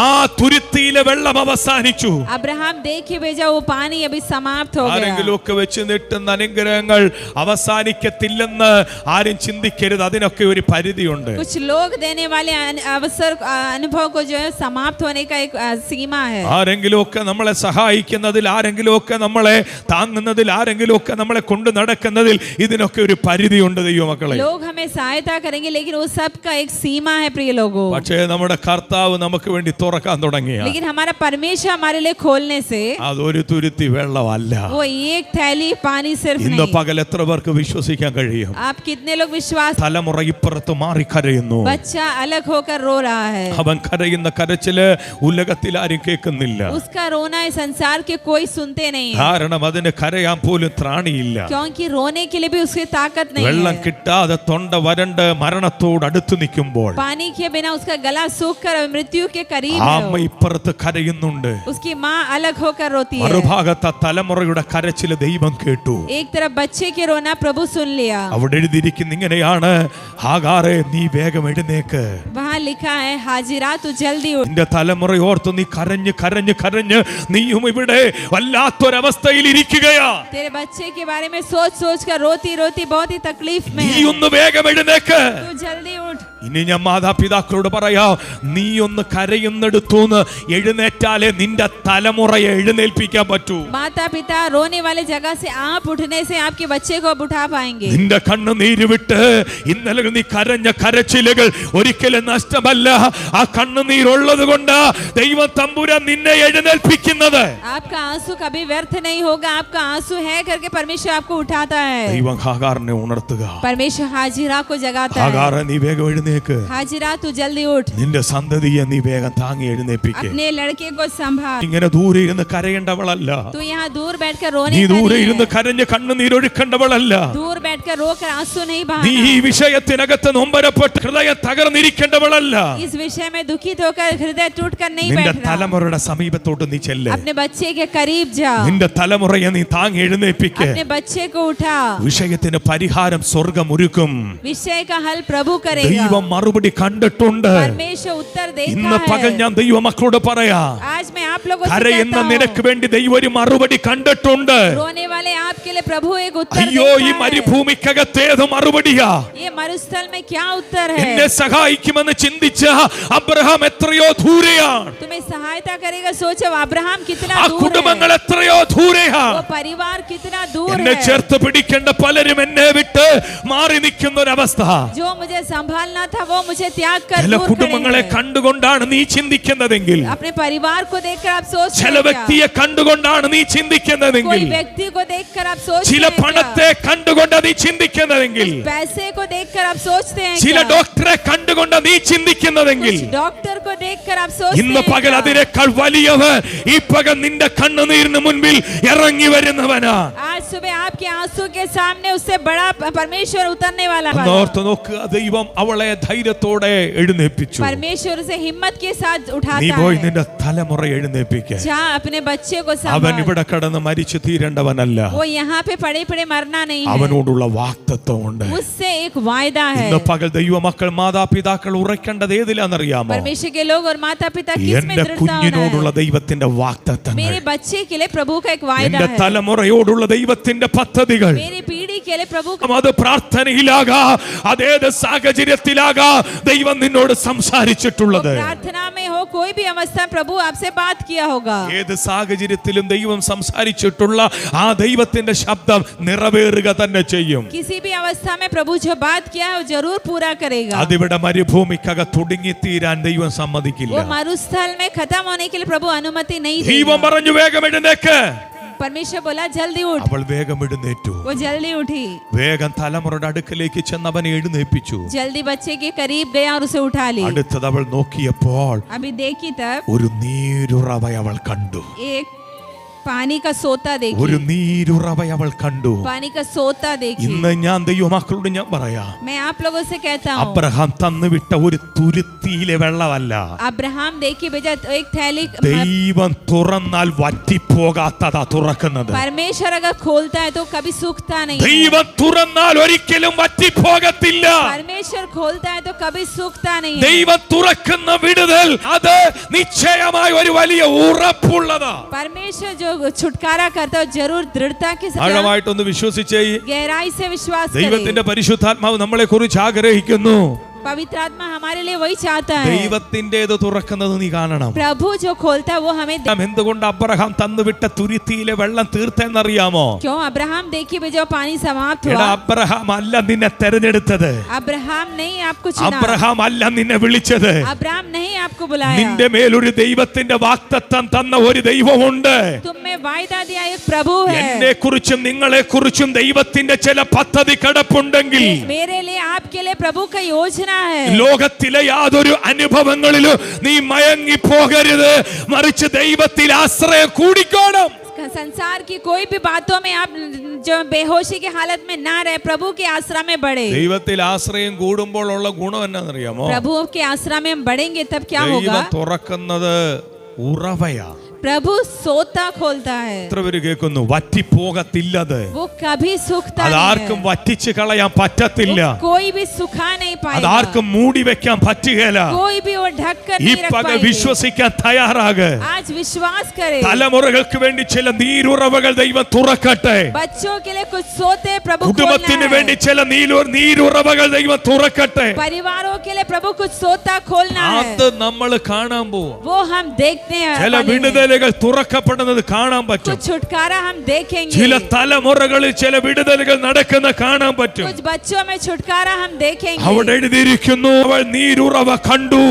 ആ തുരുത്തിയിലെ വെള്ളം അവസാനിച്ചു. अब्राहम दे के भेजा वो पानी अभी समाप्त हो गया। ആരെങ്കിലും ഒക്കെ വെച്ച് നീട്ടുന്ന അനുഗ്രഹങ്ങൾ അവസാനിക്കത്തില്ലെന്ന് ആരും ചിന്തിക്കരുത്. അതിനൊക്കെ ഒരു പരിധിയുണ്ട്. कुछ लोग देने वाले अवसर अनुभव को जो है समाप्त होने का एक सीमा है। ആരെങ്കിലും ഒക്കെ നമ്മളെ സഹായിക്കുന്നതിൽ, ആരെങ്കിലും ഒക്കെ നമ്മളെ താങ്ങുന്നതിൽ, ആരെങ്കിലും ഒക്കെ നമ്മളെ കൊണ്ട് നടക്കുന്നതിൽ ഇതിനൊക്കെ ഒരു പരിധിയുണ്ട് ദൈവമക്കളെ. लोग हमें सहायता करेंगे, लेकिन वो सब का एक सीमा है प्रिय लोगों। പക്ഷേ നമ്മുടെ കർത്താവ് നമുക്ക് വേണ്ടി തുറക്കാൻ തുടങ്ങിയ लेकिन हमारा परमेश्वर हमारे लिए खोलने से അതൊരു തുരുത്തി വെള്ളമല്ല. वो एक थैली पानी सिर्फ ഇന്ന് नहीं। പകൽ എത്ര പേർക്ക് വിശ്വസിക്കാൻ കഴിയും? आप कितने लोग विश्वास? തലമുറ ഇപ്പുറത്ത് മാറി കരയുന്നു. बच्चा अलग होकर रो रहा है। അവൻ കരയുന്ന കരച്ചില് ഉലകത്തിൽ ആരും കേൾക്കുന്നില്ല. उसका रोना इस संसार के कोई सुनते नहीं है, കാരണം അതിന് കരയാൻ പോലും ത്രാണിയില്ല. क्योंकि रोने के लिए भी उसकी ताकत नहीं വെള്ളം है। കിട്ടാതെ തൊണ്ട വരണ്ട് മരണത്തോട് അടുത്ത് നിൽക്കുമ്പോൾ पानी के बिना उसका गला सूख कर मृत्यु के करीब ആ है അമ്മ वो। ഇപ്പുറത്ത് കരയുന്നുണ്ട്. उसकी माँ अलग होकर रोती है। മറുഭാഗത്ത് തലമുറയുടെ കരച്ചില് ദൈവം കേട്ടു. एक तरफ बच्चे के रोना प्रभु सुन लिया। അവിടെ എഴുതിയിരിക്കുന്ന ഇങ്ങനെയാണ്, ഹാഗാറേ നീ വേഗം എഴുന്നേക്ക്. वहाँ लिखा है, हाजिरा तू जल्दी उठ। നിന്റെ തലമുറ ഓർത്ത് നീ കരഞ്ഞ് കരഞ്ഞ് കരഞ്ഞ് നീയും ഇവിടെ വല്ലാത്തൊരവസ്ഥയിൽ ഇരിക്കുകയാ. तेरे बच्चे के बारे में सोच सोच कर रोती रोती बहुत ही तकलीफ में നീ है। ഒന്ന് വേഗം എഴുന്നേക്ക്. तू जल्दी उठ। ഇനി ഞാൻ മാതാപിതാക്കളോട് പറയാം, നീ ഒന്ന് കരയുന്നെടുത്തൂന്ന് എഴുന്നേറ്റാലേ നിന്റെ തലമുറയെ എഴുന്നേൽപ്പിക്കാൻ പറ്റൂ. माता पिता रोने वाले जगह से आप उठने से आपके बच्चे को अब उठा पाएंगे। നിന്റെ കണ്ണ് നീര് വിട്ട് ഇന്നലെ നീ കരഞ്ഞ കരച്ചിലുകൾ ഒരിക്കലും നഷ്ടമല്ല. ആ കണ്ണുനീരുള്ളത് കൊണ്ട് ദൈവം തമ്പുരാൻ നിന്നെ എഴുന്നേൽപ്പിക്കുന്നത്. आपका आंसू कभी व्यर्थ नहीं होगा, आपका आंसू है करके परमेश्वर आपको उठाता है। ദൈവം ഹാഗാറിനെ ഉണർത്തുക. परमेश्वर हाजिरा को जगाता है। ഹാഗാറെ നീ വേഗം എഴുന്നേക്ക്. हाजिरा तू जल्दी उठ। നിന്റെ സന്തതിയെ നീ വേഗം താങ്ങി എഴുന്നേൽപ്പിക്ക്. अपने लड़के को संभाल। ഇങ്ങനെ ദൂരെ ഇരുന്ന് കരയേണ്ടവളല്ല. तू यहाँ दूर बैठकर रोने നീ का ദൂരെ नहीं ഇരുന്ന് है। കരഞ്ഞ് കണ്ണുനീരൊഴുക്കേണ്ടവളല്ല. दूर बैठकर रोकर आंसू नहीं നീ ഈ बहाना। വിഷയത്തിനകത്ത് നൊമ്പരപ്പെട്ട് ഹൃദയം തകർന്നിരിക്കേണ്ടവളല്ല. इस विषय में दुखित होकर हृदय टूट कर नहीं നിന്റെ बैठना। തലമുറയുടെ സമീപത്തോട്ട് നീ ചെല്ല്. अपने बच्चे के करीब जा। നിന്റെ തലമുറയെ നീ താങ്ങി എഴുന്നേൽപ്പിക്ക്. अपने बच्चे को उठा। വിഷയത്തിന് പരിഹാരം സ്വർഗം ഒരുക്കും. विषय का हल प्रभु करेगा। ദൈവം മറുപടി കണ്ടിട്ടുണ്ട്. परमेश्वर उत्तर ഇന്ന് देखा പകൽ है। ഞാൻ ദൈവമക്കളോട് പറയാ, आज मैं आप लोगों से കരയുന്ന कहता നിനക്ക് हूँ, വേണ്ടി ദൈവം ഒരു മറുപടി കണ്ടിട്ടുണ്ട്. रोने वाले आपके लिए प्रभु एक उत्तर അയ്യോ, ഈ देखा है। മരുഭൂമിക്കകത്തേത് മറുപടിയാ. ये मरुस्थल में क्या उत्तर എന്നെ है? സഹായിക്കുമെന്ന് ചിന്തിച്ച അബ്രഹാം എത്രയോ ദൂരെയാണ്. तुम्हें सहायता करेगा सोचो, अब्राहम कितना ആ दूर കുടുംബങ്ങൾ है, എത്രയോ ദൂരെയാ. वो परिवार कितना दूर എന്നെ है। ചേർത്ത് പിടിക്കേണ്ട പലരും എന്നെ വിട്ട് മാറി നിൽക്കുന്ന ഒരവസ്ഥ. जो मुझे संभालना था वो मुझे त्याग कर ചില दूर खड़े കുടുംബങ്ങളെ हैं। കണ്ടുകൊണ്ടാണ് നീ ചിന്തിക്കുന്നതെങ്കിൽ, अपने परिवार को देखकर आप सोच ചില रहे हैं क्या? വ്യക്തിയെ കണ്ടുകൊണ്ടാണ് നീ ചിന്തിക്കുന്നതെങ്കിൽ, कोई व्यक्ति को देखकर आप सोच ചില रहे हैं क्या? പണത്തെ കണ്ടുകൊണ്ട് നീ ചിന്തിക്കുന്നതെങ്കിൽ, पैसे को देखकर आप सोचते हैं ചില क्या? ഡോക്ടറെ കണ്ടുകൊണ്ട് നീ ചിന്തിക്കുന്നതെങ്കിൽ, कुछ डॉक्टर को देखकर आप सोचते ഇന്ന് हैं പകൽ क्या? അതിനേക്കാൾ വലിയവൻ ഈ പകൽ നിന്റെ കണ്ണുനീരിന് മുൻപിൽ ഇറങ്ങി വരുന്നവനാ. आज सुबह आपके आंसू के सामने उससे बड़ा परमेश्वर उतरने वाला है। ഓർത്ത് നോക്കുക, ദൈവം അവളെ ധൈര്യത്തോടെ എഴുന്നേൽപ്പിച്ചു. परमेश्वर उसे हिम्मत के साथ നീ उठाता പോയി है। നിന്റെ തലമുറ എഴുന്നേൽപ്പിക്ക. जा अपने बच्चे को അവൻ संभाल। ഇവിടെ കിടന്ന് മരിച്ചു തീരേണ്ടവനല്ല. वो यहाँ पे पड़े पड़े मरना नहीं है। അവനോടുള്ള വാഗ്ദത്തമുണ്ട്. उससे एक वायदा है। ഇന്ന് പകൽ ദൈവമക്കൾ മാതാപിതാക്കൾ ഉറക്കേണ്ടത് ഏതിലാണെന്നറിയാമോ? परमेश्वर के लोग और माता पिता किस में എന്റെ दृढ़ता കുഞ്ഞിനോടുള്ള होना है? ദൈവത്തിന്റെ വാഗ്ദത്തങ്ങൾ, मेरे बच्चे के लिए प्रभु का एक वायदा എന്റെ है। തലമുറയോടുള്ള ദൈവത്തിന്റെ പദ്ധതികൾ, मेरी पीढ़ी के लिए प्रभु का അത് പ്രാർത്ഥനയിലാകാം, അതേത് സാഹചര്യത്തിലാകാം ദൈവം നിന്നോട് സംസാരിച്ചിട്ടുള്ളത്. प्रार्थना में हो, कोई भी अवस्था प्रभु आपसे बात किया होगा। ഏത് സാഹചര്യത്തിലും ദൈവം സംസാരിച്ചിട്ടുള്ള ആ ദൈവത്തിന്റെ ശബ്ദം നിറവേറുക തന്നെ ചെയ്യും. किसी भी अवस्था में प्रभु जो बात किया है वो जरूर पूरा करेगा। അതിവിടെ മരുഭൂമിക്കകത്ത് ഒടുങ്ങിത്തീരാൻ ദൈവം സമ്മതിക്കില്ല. वो मरुस्थल में खत्म होने के लिए प्रभु अनुमति नहीं ദൈവം देगा। പറഞ്ഞു വേഗം എഴുന്നേക്ക്. परमेश्वर बोला जल्दी उठ। അവൾ വേഗം എഴുന്നേറ്റു. वो जल्दी उठी, വേഗം തലമുറയുടെ അടുക്കലേക്ക് ചെന്ന് അവനെ എഴുന്നേൽപ്പിച്ചു. जल्दी बच्चे के करीब गया और उसे उठा ली। അടുത്തത് അവൾ നോക്കിയപ്പോൾ अभी देखी तब ഒരു നീരുറവ അവൾ കണ്ടു. एक पानी का सोता ഒരു देखी। നീരുറവ അവൾ കണ്ടു. पानी का सोता देखी। ഇന്ന് ഞാൻ ദൈവമക്കളോട് ഞാൻ പറയാം, मैं आप लोगों से कहता हूँ, അബ്രഹാം തന്നുവിട്ട ഒരു തുരുത്തിയിലെ വെള്ളമല്ല, अब्राहम देखी भेजा एक थैली। ദൈവം തുറന്നാൽ വറ്റിപ്പോകാത്തതാ തുറക്കുന്നത്. परमेश्वर अगर खोलता है तो कभी सूखता नहीं है। ദൈവം തുറന്നാൽ ഒരിക്കലും വറ്റിപ്പോകത്തില്ല. परमेश्वर खोलता है तो कभी सूखता नहीं है। ദൈവം തുറക്കുന്ന വിടുതൽ അത് നിശ്ചയമായി ഒരു വലിയ ഉറപ്പുള്ളതാ. परमेश्वर जो छुटकारा करता है जरूर दृढ़ता के साथ ആഴമായിട്ടൊന്ന് വിശ്വസിച്ചേ. गहराई से विश्वास करें। ദൈവത്തിന്റെ പരിശുദ്ധാത്മാവ് നമ്മളെ കുറിച്ച് ആഗ്രഹിക്കുന്നു. पवित्र आत्मा हमारे लिए वही चाहता है। ദൈവത്തിന്റേത് തുറക്കുന്നത് നീ കാണണം. प्रभु जो खोलता है वो हमें എന്തുകൊണ്ട് അബ്രഹാം തന്നുവിട്ട തുരുത്തിയിലെ വെള്ളം തീർത്തെന്നറിയാമോ? क्यों अब्राहम देखिए भेजा पानी समाप्त എടാ, हुआ। അബ്രഹാം അല്ല നിന്നെ തെരഞ്ഞെടുത്തത്. अब्राहम नहीं आपको चुना। അബ്രഹാം അല്ല നിന്നെ വിളിച്ചത്. अब्राहम नहीं आपको बुलाया। നിന്റെ മേലൊരു ദൈവത്തിന്റെ വാഗ്ദത്തം തന്ന ഒരു ദൈവമുണ്ട്. तुम में वायदा दिया एक प्रभु എന്നെ है। കുറിച്ചും നിങ്ങളെ കുറിച്ചും ദൈവത്തിന്റെ ചില പദ്ധതി കിടപ്പുണ്ടെങ്കിൽ मेरे लिए आपके लिए प्रभु का योजना है। ലോകത്തിലെ യാതൊരു അനുഭവങ്ങളിലും നീ മയങ്ങി പോകരുത്, മറിച്ച് ദൈവത്തിൽ ആശ്രയം കൂടിക്കോണം. संसार की कोई भी बातों में आप जो बेहोशी की हालत में ना रहे, प्रभु के आश्रय में बढ़े। ദൈവത്തിൽ ആശ്രയം കൂടുമ്പോൾ ഉള്ള ഗുണം എന്നാണെന്നറിയാമോ? प्रभु के आश्रय में हम बढ़ेंगे तब क्या ദൈവം होगा? തുറക്കുന്നത് ഉറവയാ. प्रभु सोता खोलता है, എത്ര പേര് കേൾക്കുന്നു? വറ്റിപ്പോകത്തില്ലത്. वो कभी सूखता അതാർക്കും नहीं വറ്റിച്ച് കളയാൻ പറ്റത്തില്ല. है। कोई भी सुखा नहीं पाएगा। അതാർക്കും മൂടി വെക്കാൻ പറ്റുകയില്ല. कोई भी वो ढक कर ഈ नहीं रख പകൽ पाएगा। വിശ്വസിക്കാൻ തയ്യാറാക്. आज विश्वास करे। തലമുറകൾക്ക് വേണ്ടി ചില നീരുറവകൾ ദൈവം തുറക്കട്ടെ. बच्चों के लिए कुछ सोते प्रभु കുടുംബത്തിന് खोलना വേണ്ടി है। ചില നീരുറവകൾ ദൈവം തുറക്കട്ടെ. परिवारों के लिए प्रभु कुछ सोता खोलना है। അത് നമ്മൾ കാണാൻ പോവാ. वो हम देखते हैं। ചില वाले हैं। വിടുതലുകൾ തുറക്കപ്പെടുന്നത് കാണാൻ പറ്റും. कुछ छुटकारा हम देखेंगे। ചില തലമുറകളിൽ ചില വിടുതലുകൾ നടക്കുന്ന കാണാൻ പറ്റും. कुछ बच्चों में छुटकारा हम देखेंगे। അവിടെ എഴുതിയിരിക്കുന്നു, അവൾ നീരുറവ കണ്ടു.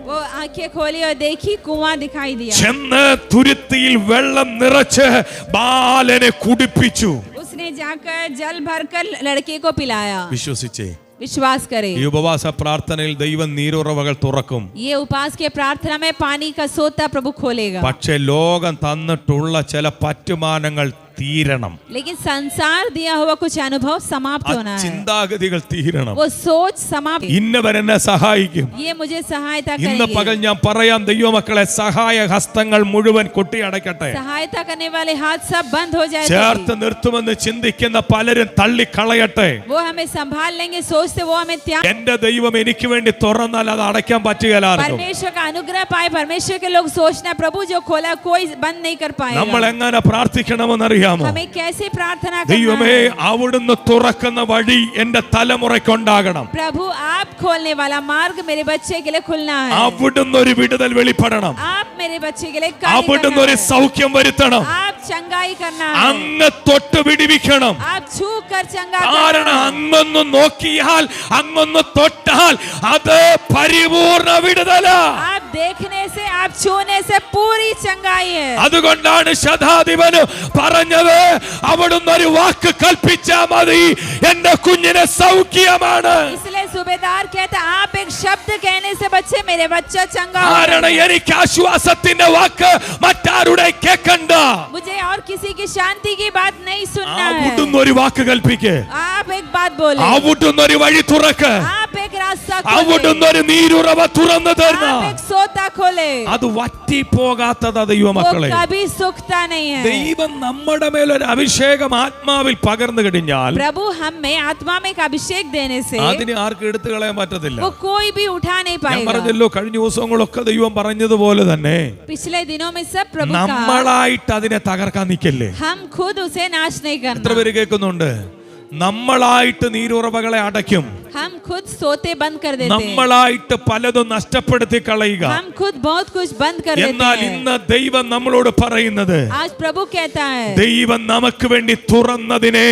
वो आंखें खोली और देखी, कुआं दिखाई दिया। ചെന്ന് തുരുത്തിയിൽ വെള്ളം നിറച്ച് ബാലനെ കുടിപ്പിച്ചു. उसने जाकर जल भरकर लड़के को पिलाया। വിശ്വസിച്ചേ. विश्वास करे। ഈ ഉപവാസ പ്രാർത്ഥനയിൽ ദൈവം നീരുറവകൾ തുറക്കും. ये उपास के प्रार्थना में पानी का सोता प्रभु खोलेगा। പക്ഷേ ലോകം തന്നിട്ടുള്ള ചില പറ്റുമാനങ്ങൾ തീരണം. लेकिन संसार दिया हुआ कुछ अनुभव समाप्त ആ होना है। ചിന്താഗതികൾ തീരണം. वो सोच समाप्त। ഇന്നവരെന്നെ സഹായിക്കും. ये मुझे सहायता ഇന്ന് പകൽ करेंगे। ഞാൻ പറയാം, ദൈവമക്കളെ സഹായ ഹസ്തങ്ങൾ മുഴുവൻ കൊട്ടിയടക്കട്ടെ. सहायता करने वाले हाथ सब बंद हो जाए। ചേർത്ത് നിർത്തുമെന്ന് ചിന്തിക്കുന്ന പലരും തള്ളിക്കളയട്ടെ. वो हमें संभाल लेंगे, सोचते वो हमें त्याग। എന്റെ ദൈവം എനിക്ക് വേണ്ടി തുറന്നാൽ അത് അടയ്ക്കാൻ പറ്റുകയില്ല. परमेश्वर का अनुग्रह पाए परमेश्वर के लोग सोचना, प्रभु जो खोला कोई बंद नहीं कर നമ്മൾ पाएगा। എങ്ങനെ പ്രാർത്ഥിക്കണമെന്നറിയാമോ? हमें कैसे प्रार्थना ദൈവമേ, करना है? അവിടുന്ന് തുറക്കുന്ന വഴി എന്റെ തലമുറയ്ക്കുണ്ടാകണം. प्रभु आप खोलने वाला मार्ग मेरे बच्चे के लिए खुलना है। അവിടുന്ന് ഒരു വിടുതൽ വെളിപ്പെടണം. आप मेरे बच्चे के लिए कार्य അവിടുന്ന് करना ഒരു है। സൗഖ്യം വരുത്തണം. आप चंगाई करना है। അങ്ങ് തൊട്ട് പിടിവിക്കണം. आप छू कर चंगा കാരണം करना है। അങ്ങൊന്ന് നോക്കിയാൽ, അങ്ങൊന്ന് തൊട്ടാൽ അത് പരിപൂർണ വിടുതലാ. आप देखने से, आप छूने से पूरी चंगाई है। അതുകൊണ്ടാണ് ശതാധിപന് പറഞ്ഞത്, അവിടുന്ന് ഒരു വാക്ക് കൽപ്പിച്ചാ മതി, എന്റെ കുഞ്ഞിന് സൗഖ്യമാണ്. इसलिए सूबेदार कहता आप एक शब्द कहने से बच्चे मेरे बच्चा चंगा हो കാരണം जाएगा। എനിക്ക് ആശ്വാസത്തിന്റെ വാക്ക് മറ്റാരുടെ കേൾക്കണ്ട. मुझे और किसी की शांति की बात नहीं सुनना है। അവിടുന്ന് ഒരു വാക്ക് കൽപ്പിക്ക്. आप एक बात बोले, അവിടുന്ന് ഒരു വഴി തുറക്ക്. आप एक रास्ता അവിടുന്ന് ഒരു നീരുറവ തുറന്നു തരുന്ന आप एक सोता खोले അത് വറ്റിപ്പോകാത്തതാ वो ദൈവമക്കളെ. कभी सूखता नहीं है। ദൈവം നമ്മുടെ മേലൊരു അഭിഷേകം ആത്മാവിൽ പകർന്നു കഴിഞ്ഞാൽ प्रभु हम में आत्मा में एक अभिषेक देने से അതിനെ ആർക്കും എടുത്തു കളയാൻ പറ്റത്തില്ല. वो कोई भी उठा नहीं ഞാൻ पाएगा। പറഞ്ഞല്ലോ, കഴിഞ്ഞ ദിവസങ്ങളൊക്കെ ദൈവം പറഞ്ഞതുപോലെ തന്നെ पिछले दिनों में सब प्रभु का നമ്മളായിട്ട് അതിനെ തകർക്കാൻ നിൽക്കല്ലേ. हम खुद उसे नाश नहीं എത്ര करना। പേര് കേൾക്കുന്നുണ്ട്? നമ്മളായിട്ട് നീരുറവകളെ അടയ്ക്കും, हम खुद सोते बंद कर देते हैं, നമ്മളായിട്ട് പലതും നഷ്ടപ്പെടുത്തി കളയുക. हम खुद बहुत कुछ बंद कर എന്നാൽ देते हैं। ഇന്ന് ദൈവം നമ്മളോട് പറയുന്നത്, आज प्रभु कहता है ദൈവം നമുക്ക് വേണ്ടി തുറന്നതിനെ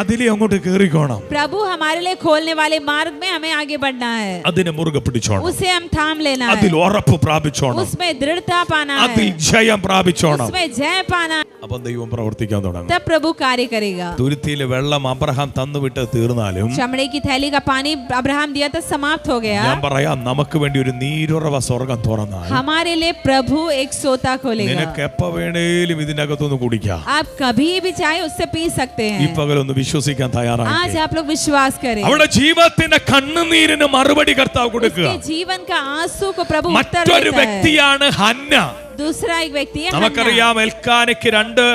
അതിലെ അങ്ങോട്ട് കേറിക്കോണം, प्रभु हमारे लिए खोलने वाले मार्ग में हमें आगे बढ़ना है, അതിനെ മുറുകെ പിടിച്ചോണം, उसे हम थाम लेना അതിൽ है, ഉറപ്പ് പ്രാപിച്ചോണം, उसमें दृढ़ता पाना അതിൽ है, ജയം പ്രാപിച്ചോണം. उसमें जय पाना, അപ്പം ദൈവം പ്രവർത്തിക്കാൻ തുടങ്ങും. तब प्रभु कार्य करेगा। തുരുത്തിയിലെ വെള്ളം അബ്രഹാം തന്നുവിട്ട് തീർന്നാലും चमड़े की थैली का पानी अब्राहम दिया था, समाप्त हो गया। ഞാൻ പറയാം, നമുക്ക് വേണ്ടി ഒരു നീരുറവ സ്വർഗം തുറന്നാൽ हमारे लिए प्रभु एक सोता खोलेगा। നിനക്ക് എപ്പ വേണേലും ഇതിനകത്തൊന്ന് കുടിക്കാം. आप कभी भी चाहे उससे पी सकते ഈ हैं। പകലൊന്ന് വിശ്വസിക്കാൻ आज തയ്യാറായി. आप लोग विश्वास करें, അവിടെ ജീവിതത്തിന്റെ കണ്ണുനീരിന് മറുപടി കർത്താവ് കൊടുക്കുക. उसके जीवन का आंसू को प्रभु उत्तर മറ്റൊരു देता है। വ്യക്തിയാണ് ഹന്ന. दूसरा एक व्यक्ति है हन्ना। നമുക്കറിയാം, എൽക്കാനയ്ക്ക് 2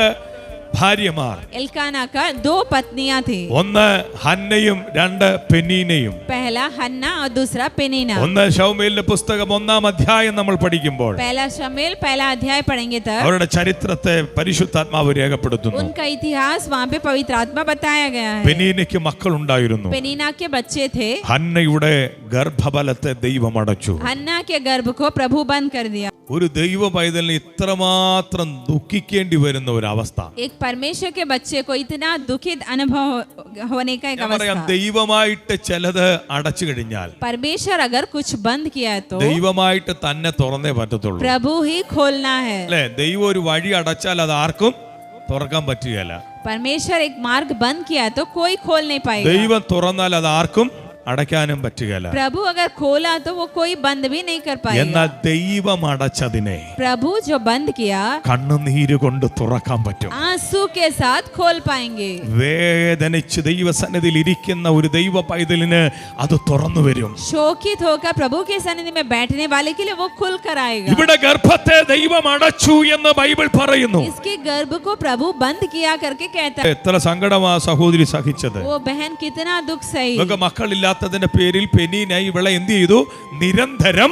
ഭാര്യമാർ. एल्काना का 2 पत्नियां थी, ഒന്ന് ഹന്നയും 2 പെനീനയും. पहला हन्ना और दूसरा पेनीना। ഒന്ന് ശമൂവേലിന്റെ പുസ്തകം 1-ാം അധ്യായം നമ്മൾ പഠിക്കുമ്പോൾ पहला शमूएल पहला अध्याय पढ़ेंगे तब അവരുടെ ചരിത്രത്തെ പരിശുദ്ധാത്മാവ് രേഖപ്പെടുത്തുന്നു. उनका इतिहास वहाँ पे पवित्र आत्मा बताया गया है। പെനീനയ്ക്ക് മക്കളുണ്ടായിരുന്നു. पेनीना के बच्चे थे, ഹന്നയുടെ ഗർഭഫലത്തെ ദൈവം അടച്ചു. हन्ना के गर्भ को प्रभु बंद कर दिया। ഒരു ദൈവ പൈതലിന് ഇത്രമാത്രം ദുഃഖിക്കേണ്ടി വരുന്ന ഒരു അവസ്ഥ. एक परमेश्वर के बच्चे को इतना दुखित अनुभव होने का एक ഞാൻ പറയാം, अवस्था। ദൈവമായിട്ട് ചിലത് അടച്ചു കഴിഞ്ഞാൽ परमेश्वर अगर कुछ बंद किया है तो ദൈവമായിട്ട് തന്നെ തുറന്നേ പറ്റത്തുള്ളൂ. प्रभु ही खोलना है। അല്ലെ? ദൈവം ഒരു വഴി അടച്ചാൽ അത് ആർക്കും തുറക്കാൻ പറ്റുകയില്ല. परमेश्वर एक मार्ग बंद किया है तो कोई खोल नहीं पाएगा। ദൈവം തുറന്നാൽ അത് ആർക്കും അടയ്ക്കാനും പറ്റുകയില്ല. प्रभु अगर खोला तो वो कोई बंद भी नहीं कर पाएगा। എന്നാൽ ദൈവം അടച്ചതിനെ प्रभु जो बंद किया കണ്ണുനീര് കൊണ്ട് തുറക്കാൻ പറ്റും. आंसू के साथ खोल पाएंगे। വേദനിച്ച് ദൈവസന്നിധിയിൽ ഇരിക്കുന്ന ഒരു ദൈവ പൈതലിന് അത് തുറന്നു വരും. शोकित होकर प्रभु के सन्निधि में बैठने वाले के लिए वो खुल कर आएगा। ഇവിടെ ഗർഭത്തെ ദൈവം അടച്ചു എന്ന് ബൈബിൾ പറയുന്നു. इसके गर्भ को प्रभु बंद किया करके कहता है। എത്ര സങ്കടമാ സഹോദരി സഹിച്ചത്. वो बहन कितना दुख सही। ഇവക്ക് മക്കളില്ലാത്തതിന്റെ പേരിൽ പെനീന ഇവളെ എന്ത് ചെയ്തു? നിരന്തരം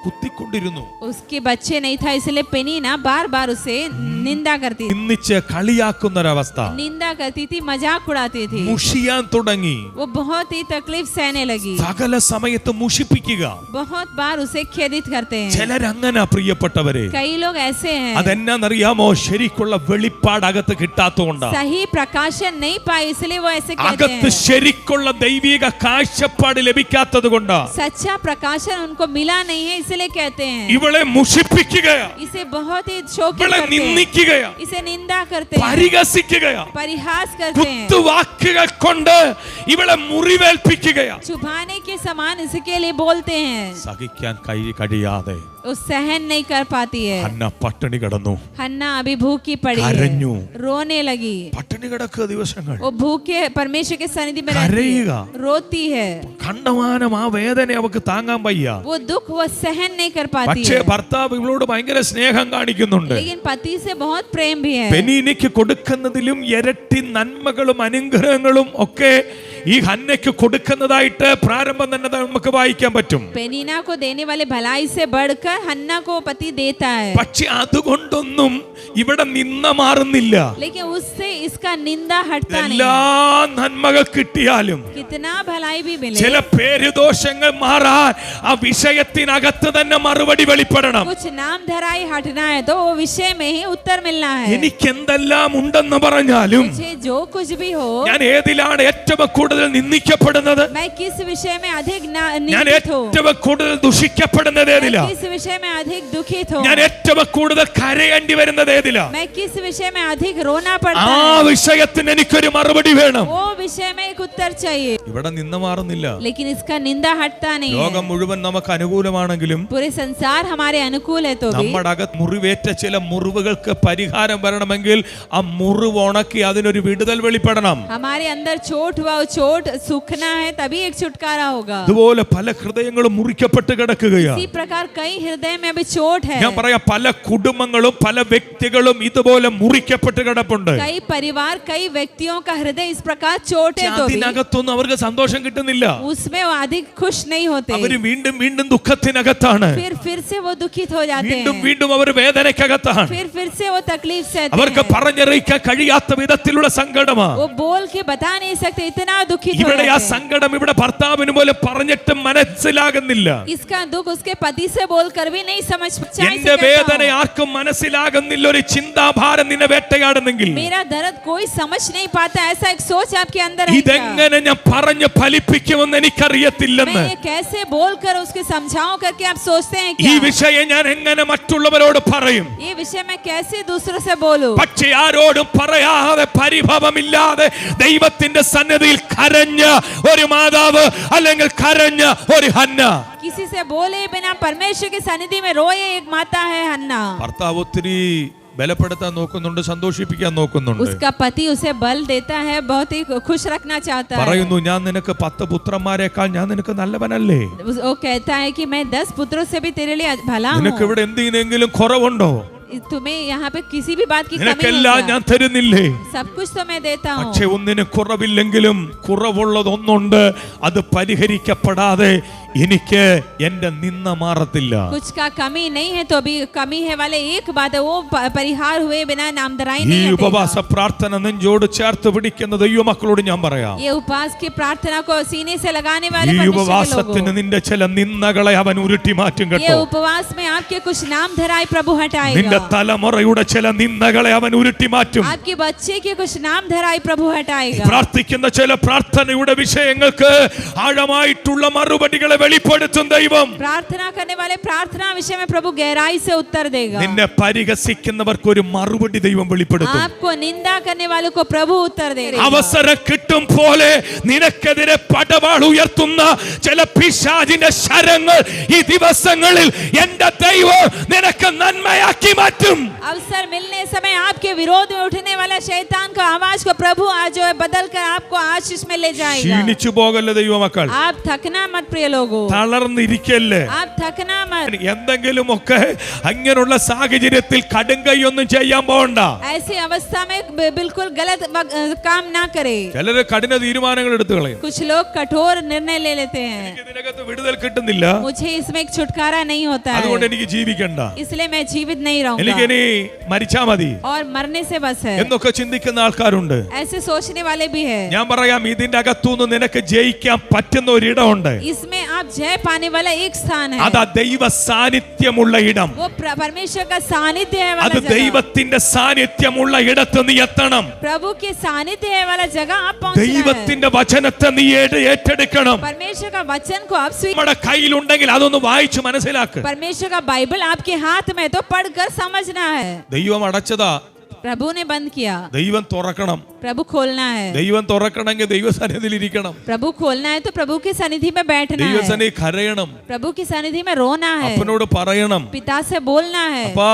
കുത്തിക്കൊണ്ടിരുന്നു. उसके बच्चे नहीं था इसलिए पेनीना बार बार उसे निंदा करती थी, നിന്ദിച്ച് കളിയാക്കുന്നൊരവസ്ഥ. निंदा करती थी, मजाक उड़ाती थी। മുഷിയാൻ തുടങ്ങി. वो बहुत ही तकलीफ सहने लगी। സകല സമയത്ത് മുഷിപ്പിക്കുക. बहुत बार उसे खेदित करते हैं। ചിലരങ്ങനെ പ്രിയപ്പെട്ടവരെ. कई लोग ऐसे हैं, അതെന്നാന്നറിയാമോ? ശരിക്കുള്ള വെളിപ്പാട് അകത്ത് കിട്ടാത്തതുകൊണ്ടാ. सही प्रकाशन नहीं पाए इसलिए वो ऐसे कहते അകത്ത് हैं। ശരിക്കുള്ള ദൈവിക കാഴ്ചപ്പാട് ലഭിക്കാത്തത് കൊണ്ടാ सच्चा प्रकाशन उनको मिला नहीं है इसलिए कहते हैं। ഇവളെ മുഷിപ്പിക്കുകയാ, इसे बहुत ही शोक ഇവളെ करते हैं, നിന്ദിക്കുകയാ, इसे निंदा करते हैं, പരിഹസിക്കുകയാ, परिहास करते हैं, കുത്തുവാക്കുകൾ കൊണ്ട് ഇവളെ മുറിവേൽപ്പിക്കുകയാ. छुपाने के समान इसके लिए बोलते हैं। സഹിക്കാൻ കഴിയാതെ वो सहन नहीं कर पाती है। ഹന്ന പട്ടിണി കിടന്നു. हन्ना अभी भूखी पड़ी കരഞ്ഞു. है, रोने लगी। പട്ടിണി കിടക്കുക ദിവസങ്ങൾ. वो भूखे परमेश्वर के सन्निधि में रहती കരയുക. है, रोती है। കണ്ടമാനം ആ വേദന അവക്ക് താങ്ങാൻ വയ്യ. वो दुख वो सहन नहीं कर पाती പക്ഷേ है, ഭർത്താവ് ഇവളോട് ഭയങ്കര സ്നേഹം കാണിക്കുന്നുണ്ട്. लेकिन पति से बहुत प्रेम भी है। പെനീനയ്ക്ക് കൊടുക്കുന്നതിലും ഇരട്ടി നന്മകളും അനുഗ്രഹങ്ങളും ഒക്കെ ഈ ഹന്നയ്ക്ക് കൊടുക്കുന്നതായിട്ട് പ്രാരംഭം തന്നെ നമുക്ക് വായിക്കാൻ പറ്റും. पेनीना को देने वाले भलाई से बढ़कर हन्ना को पति देता है, പക്ഷെ അതുകൊണ്ടൊന്നും ഇവിടെ നിന്ന മാറുന്നില്ല. लेकिन उससे इसका निंदा हटता नहीं എല്ലാ है। നന്മകൾ കിട്ടിയാലും कितना भलाई भी मिले, ചില പേരുദോഷങ്ങൾ മാറാൻ ആ വിഷയത്തിനകത്ത് തന്നെ മറുപടി വെളിപ്പെടണം. कुछ नाम धराई हटना है तो वो विषय में ही उत्तर मिलना है। എനിക്ക് എന്തെല്ലാം ഉണ്ടെന്ന് പറഞ്ഞാലും मुझे जो कुछ भी हो, ഞാൻ ഏതിലാണ് ഏറ്റവും കൂടുതൽ നിന്ദിക്കപ്പെടുന്നത്? मैं किस विषय में अधिक ഞാൻ निंदित हूँ, ഏറ്റവും കൂടുതൽ ദുഷിക്കപ്പെടുന്നത് ഏതിലാ? मैं किस विषय में अधिक दुखित हूँ, ഞാൻ ഏറ്റവും കൂടുതൽ കരയേണ്ടി വരുന്നത് ഏതിലാ? मैं किस विषय में अधिक रोना पड़ता ആ है, വിഷയത്തിന് എനിക്കൊരു മറുപടി വേണം. वो विषय में एक उत्तर चाहिए। ഇവിടെ നിന്ന് മാറുന്നില്ല. लेकिन इसका निंदा हटता नहीं ലോകം है। മുഴുവൻ നമുക്ക് അനുകൂലമാണെങ്കിലും पूरे संसार हमारे अनुकूल है तो भी നമ്മുടെ അകത്ത് മുറിവേറ്റ ചില മുറിവുകൾക്ക് പരിഹാരം വരണമെങ്കിൽ ആ മുറിവ് ഉണക്കി അതിനൊരു വിടുതൽ വെളിപ്പെടണം. हमारे अंदर चोट हुआ, वो चोट सूखना है तभी एक छुटकारा होगा। ഇതുപോലെ പല ഹൃദയങ്ങളും മുറിക്കപ്പെട്ട് കിടക്കുകയാണ്. इसी प्रकार कई हृदय में अभी चोट है। ഞാൻ പറയാം, പല കുടുംബങ്ങളും പല വ്യക്തികളും ഇതുപോലെ മുറിക്കപ്പെട്ട് കിടപ്പുണ്ട്. कई परिवार कई व्यक्तियों का हृदय इस प्रकार चोट है तो അതിനകത്തൊന്നും അവർക്ക് സന്തോഷം കിട്ടുന്നില്ല. उसमें वो अधिक खुश नहीं होते। അവര് വീണ്ടും വീണ്ടും ദുഃഖത്തിനകത്താണ്. फिर से वो दुखित हो जाते വീണ്ടും हैं। വീണ്ടും അവർ വേദനയ്ക്കകത്താണ്. फिर से वो तकलीफ सहते അവർക്ക് हैं। പറഞ്ഞറിയിക്കാൻ കഴിയാത്ത വിധത്തിലുള്ള സങ്കടമാണ്. वो बोल के बता नहीं सकते, इतना दुखित हो ഇവിടെ ആ जाते हैं। സങ്കടം ഇവിടെ ഭർത്താവിന് പോലും പറഞ്ഞിട്ട് മനസ്സിലാകുന്നില്ല. इसका दुख उसके पति से बोलकर भी नहीं समझ എന്റെ വേദന ആർക്കും മനസ്സിലാകുന്നില്ല ഒരു ചിന്താഭാരം നിന്നെ വേട്ടയാടുന്നെങ്കിൽ मेरा दर्द कोई समझ नहीं पाता, ऐसा एक सोच आपके अंदर है क्या? ഇതെങ്ങനെ ഞാൻ പറഞ്ഞ് ഫലിപ്പിക്കുമെന്ന് എനിക്കറിയത്തില്ലെന്ന്. मैं ये कैसे बोलकर उसके समझाऊं करके आप सोचते हैं ഈ क्या? വിഷയം ഞാൻ എങ്ങനെ മറ്റുള്ളവരോട് പറയും? ये विषय मैं कैसे दूसरों से बोलूं? പക്ഷേ ആരോടും പറയാതെ പരിഭവമില്ലാതെ ദൈവത്തിന്റെ സന്നിധിയിൽ കരഞ്ഞ ഒരു മാതാവ് അല്ലെങ്കിൽ കരഞ്ഞ ഒരു ഹന്ന. किसी से बोले बिना परमेश्वर की सन्निधि में रोए एक माता है हन्ना। ഭർത്താവ് ഒത്തിരി ബലപ്പെടുത്താൻ നോക്കുന്നുണ്ട്, സന്തോഷിപ്പിക്കാൻ നോക്കുന്നുണ്ട്. उसका पति उसे बल देता है, बहुत ही खुश रखना चाहता है। പറയുന്നു, ഞാൻ നിനക്ക് 10 പുത്രന്മാരെക്കാൾ ഞാൻ നിനക്ക് നല്ലവനല്ലേ? वो कहता है कि मैं 10 पुत्रों से भी तेरे लिए भला നിനക്ക് हूँ। ഇവിടെ എന്തിനെങ്കിലും കുറവുണ്ടോ? तुम्हें यहाँ पे किसी भी बात की कमी നിനക്കെല്ലാം है ഞാൻ क्या? തരുന്നില്ലേ? सब कुछ तो मैं देता हूँ। പക്ഷെ ഒന്നിനും കുറവില്ലെങ്കിലും കുറവുള്ളതൊന്നുണ്ട്, അത് പരിഹരിക്കപ്പെടാതെ എനിക്ക് എന്റെ നിന്ന മാറത്തില്ല. कुछ का कमी नहीं है तो भी कमी है वाले एक बात है, वो परिहार हुए बिना नामधराई ഈ नहीं ഉപവാസ हटेगा। പ്രാർത്ഥന നെഞ്ചോട് ചേർത്ത് പിടിക്കുന്ന ദൈവമക്കളോട് ഞാൻ പറയാം, ये उपवास की प्रार्थना को सीने से लगाने वाले ഈ परमेश्वर के ഉപവാസത്തിന് लोगों, നിന്റെ ചില നിന്ദകളെ അവൻ ഉരുട്ടി മാറ്റും ये കേട്ടോ. उपवास में आपके कुछ नाम धराई प्रभु നിന്റെ हटाएगा। തലമുറയുടെ ചില നിന്ദകളെ അവൻ ഉരുട്ടി മാറ്റും. आपके बच्चे के कुछ नाम धराई प्रभु हटाएगा। പ്രാർത്ഥിക്കുന്ന ചില പ്രാർത്ഥനയുടെ വിഷയങ്ങൾക്ക് ആഴമായിട്ടുള്ള മറുപടികളെ വെളിപ്പെടുത്തും ദൈവം. प्रार्थना करने वाले प्रार्थना विषय में प्रभु गहराई से उत्तर देगा। നിന്നെ പരിഹസിക്കുന്നവർക്ക് ഒരു മറുപടി ദൈവം വെളിപ്പെടുത്തും. आपको निंदा करने वालों को प्रभु उत्तर देगा। അവസരം കിട്ടും പോലെ നിനക്കെതിരെ പടവാൾ ഉയർത്തുന്ന ചില പിശാചിന്റെ ശരങ്ങൾ ഈ ദിവസങ്ങളിൽ എന്റെ ദൈവം നിനക്ക് നന്മയാക്കി മാറ്റും. अवसर मिलने समय आपके विरोध में उठने वाला शैतान का आवाज को प्रभु आज जो है बदल कर आपको आशीष में ले जाएगा। ക്ഷീണിച്ചു പോകല്ലേ ദൈവമക്കൾ, आप थकना मत प्रिय लोगों, തളർന്നിരിക്കല്ലേ. आप थकना मत। എന്തെങ്കിലുമൊക്കെ അങ്ങനെയുള്ള സാഹചര്യത്തിൽ കടുങ്കൈയൊന്നും ചെയ്യാൻ പോകണ്ട. ऐसी अवस्था में बिल्कुल गलत काम ना करे। ചിലര് കഠിന തീരുമാനങ്ങൾ എടുത്തു കളയും. कुछ लोग कठोर निर्णय ले लेते हैं, ഇതിനകത്ത് വിടുതൽ കിട്ടുന്നില്ല, मुझे इसमें एक छुटकारा नहीं होता അതുകൊണ്ട് है, എനിക്ക് ജീവിക്കണ്ട, इसलिए मैं जीवित नहीं रहूंगा എനിക്കിനി മരിച്ചാ മതി और मरने से बस है, എന്നൊക്കെ ചിന്തിക്കുന്ന ആൾക്കാരുണ്ട്. ऐसे सोचने वाले भी है। ഞാൻ പറയാം, ഇതിന്റെ അകത്തുനിന്ന് നിനക്ക് ജയിക്കാൻ പറ്റുന്ന ഒരിടമുണ്ട്. इसमें आप जय पाने वाला एक स्थान है, അതാ ദൈവ സാന്നിധ്യമുള്ള ഇടം. वो परमेश्वर का सानिध्य है അത് वाला जगह। ദൈവത്തിന്റെ സാന്നിധ്യമുള്ള ഇടത്ത് നീ എത്തണം. प्रभु के सानिध्य है वाला जगह आप पहुंचना है। ദൈവത്തിന്റെ വചനത്തെ നീ ഏറ്റെടുക്കണം. परमेश्वर का वचन को आप स्वीकार, നമ്മുടെ കയ്യിലുണ്ടെങ്കിൽ അതൊന്ന് വായിച്ച് മനസ്സിലാക്ക്. परमेश्वर का बाइबल आपके हाथ में तो पढ़कर समझना है। ദൈവം അടച്ചതാ, प्रभु ने बंद किया, ദൈവം തുറക്കണം. प्रभु खोलना है। ദൈവം തുറക്കണമെങ്കിൽ ദൈവസന്നിധിയിൽ ഇരിക്കണം. प्रभु खोलना है तो प्रभु की सनिधि में बैठना है, ദൈവസന്നിധി കരയണം, प्रभु की सनिधि में रोना है, അപ്പനോട് പറയണം, पिता से बोलना है, അപ്പാ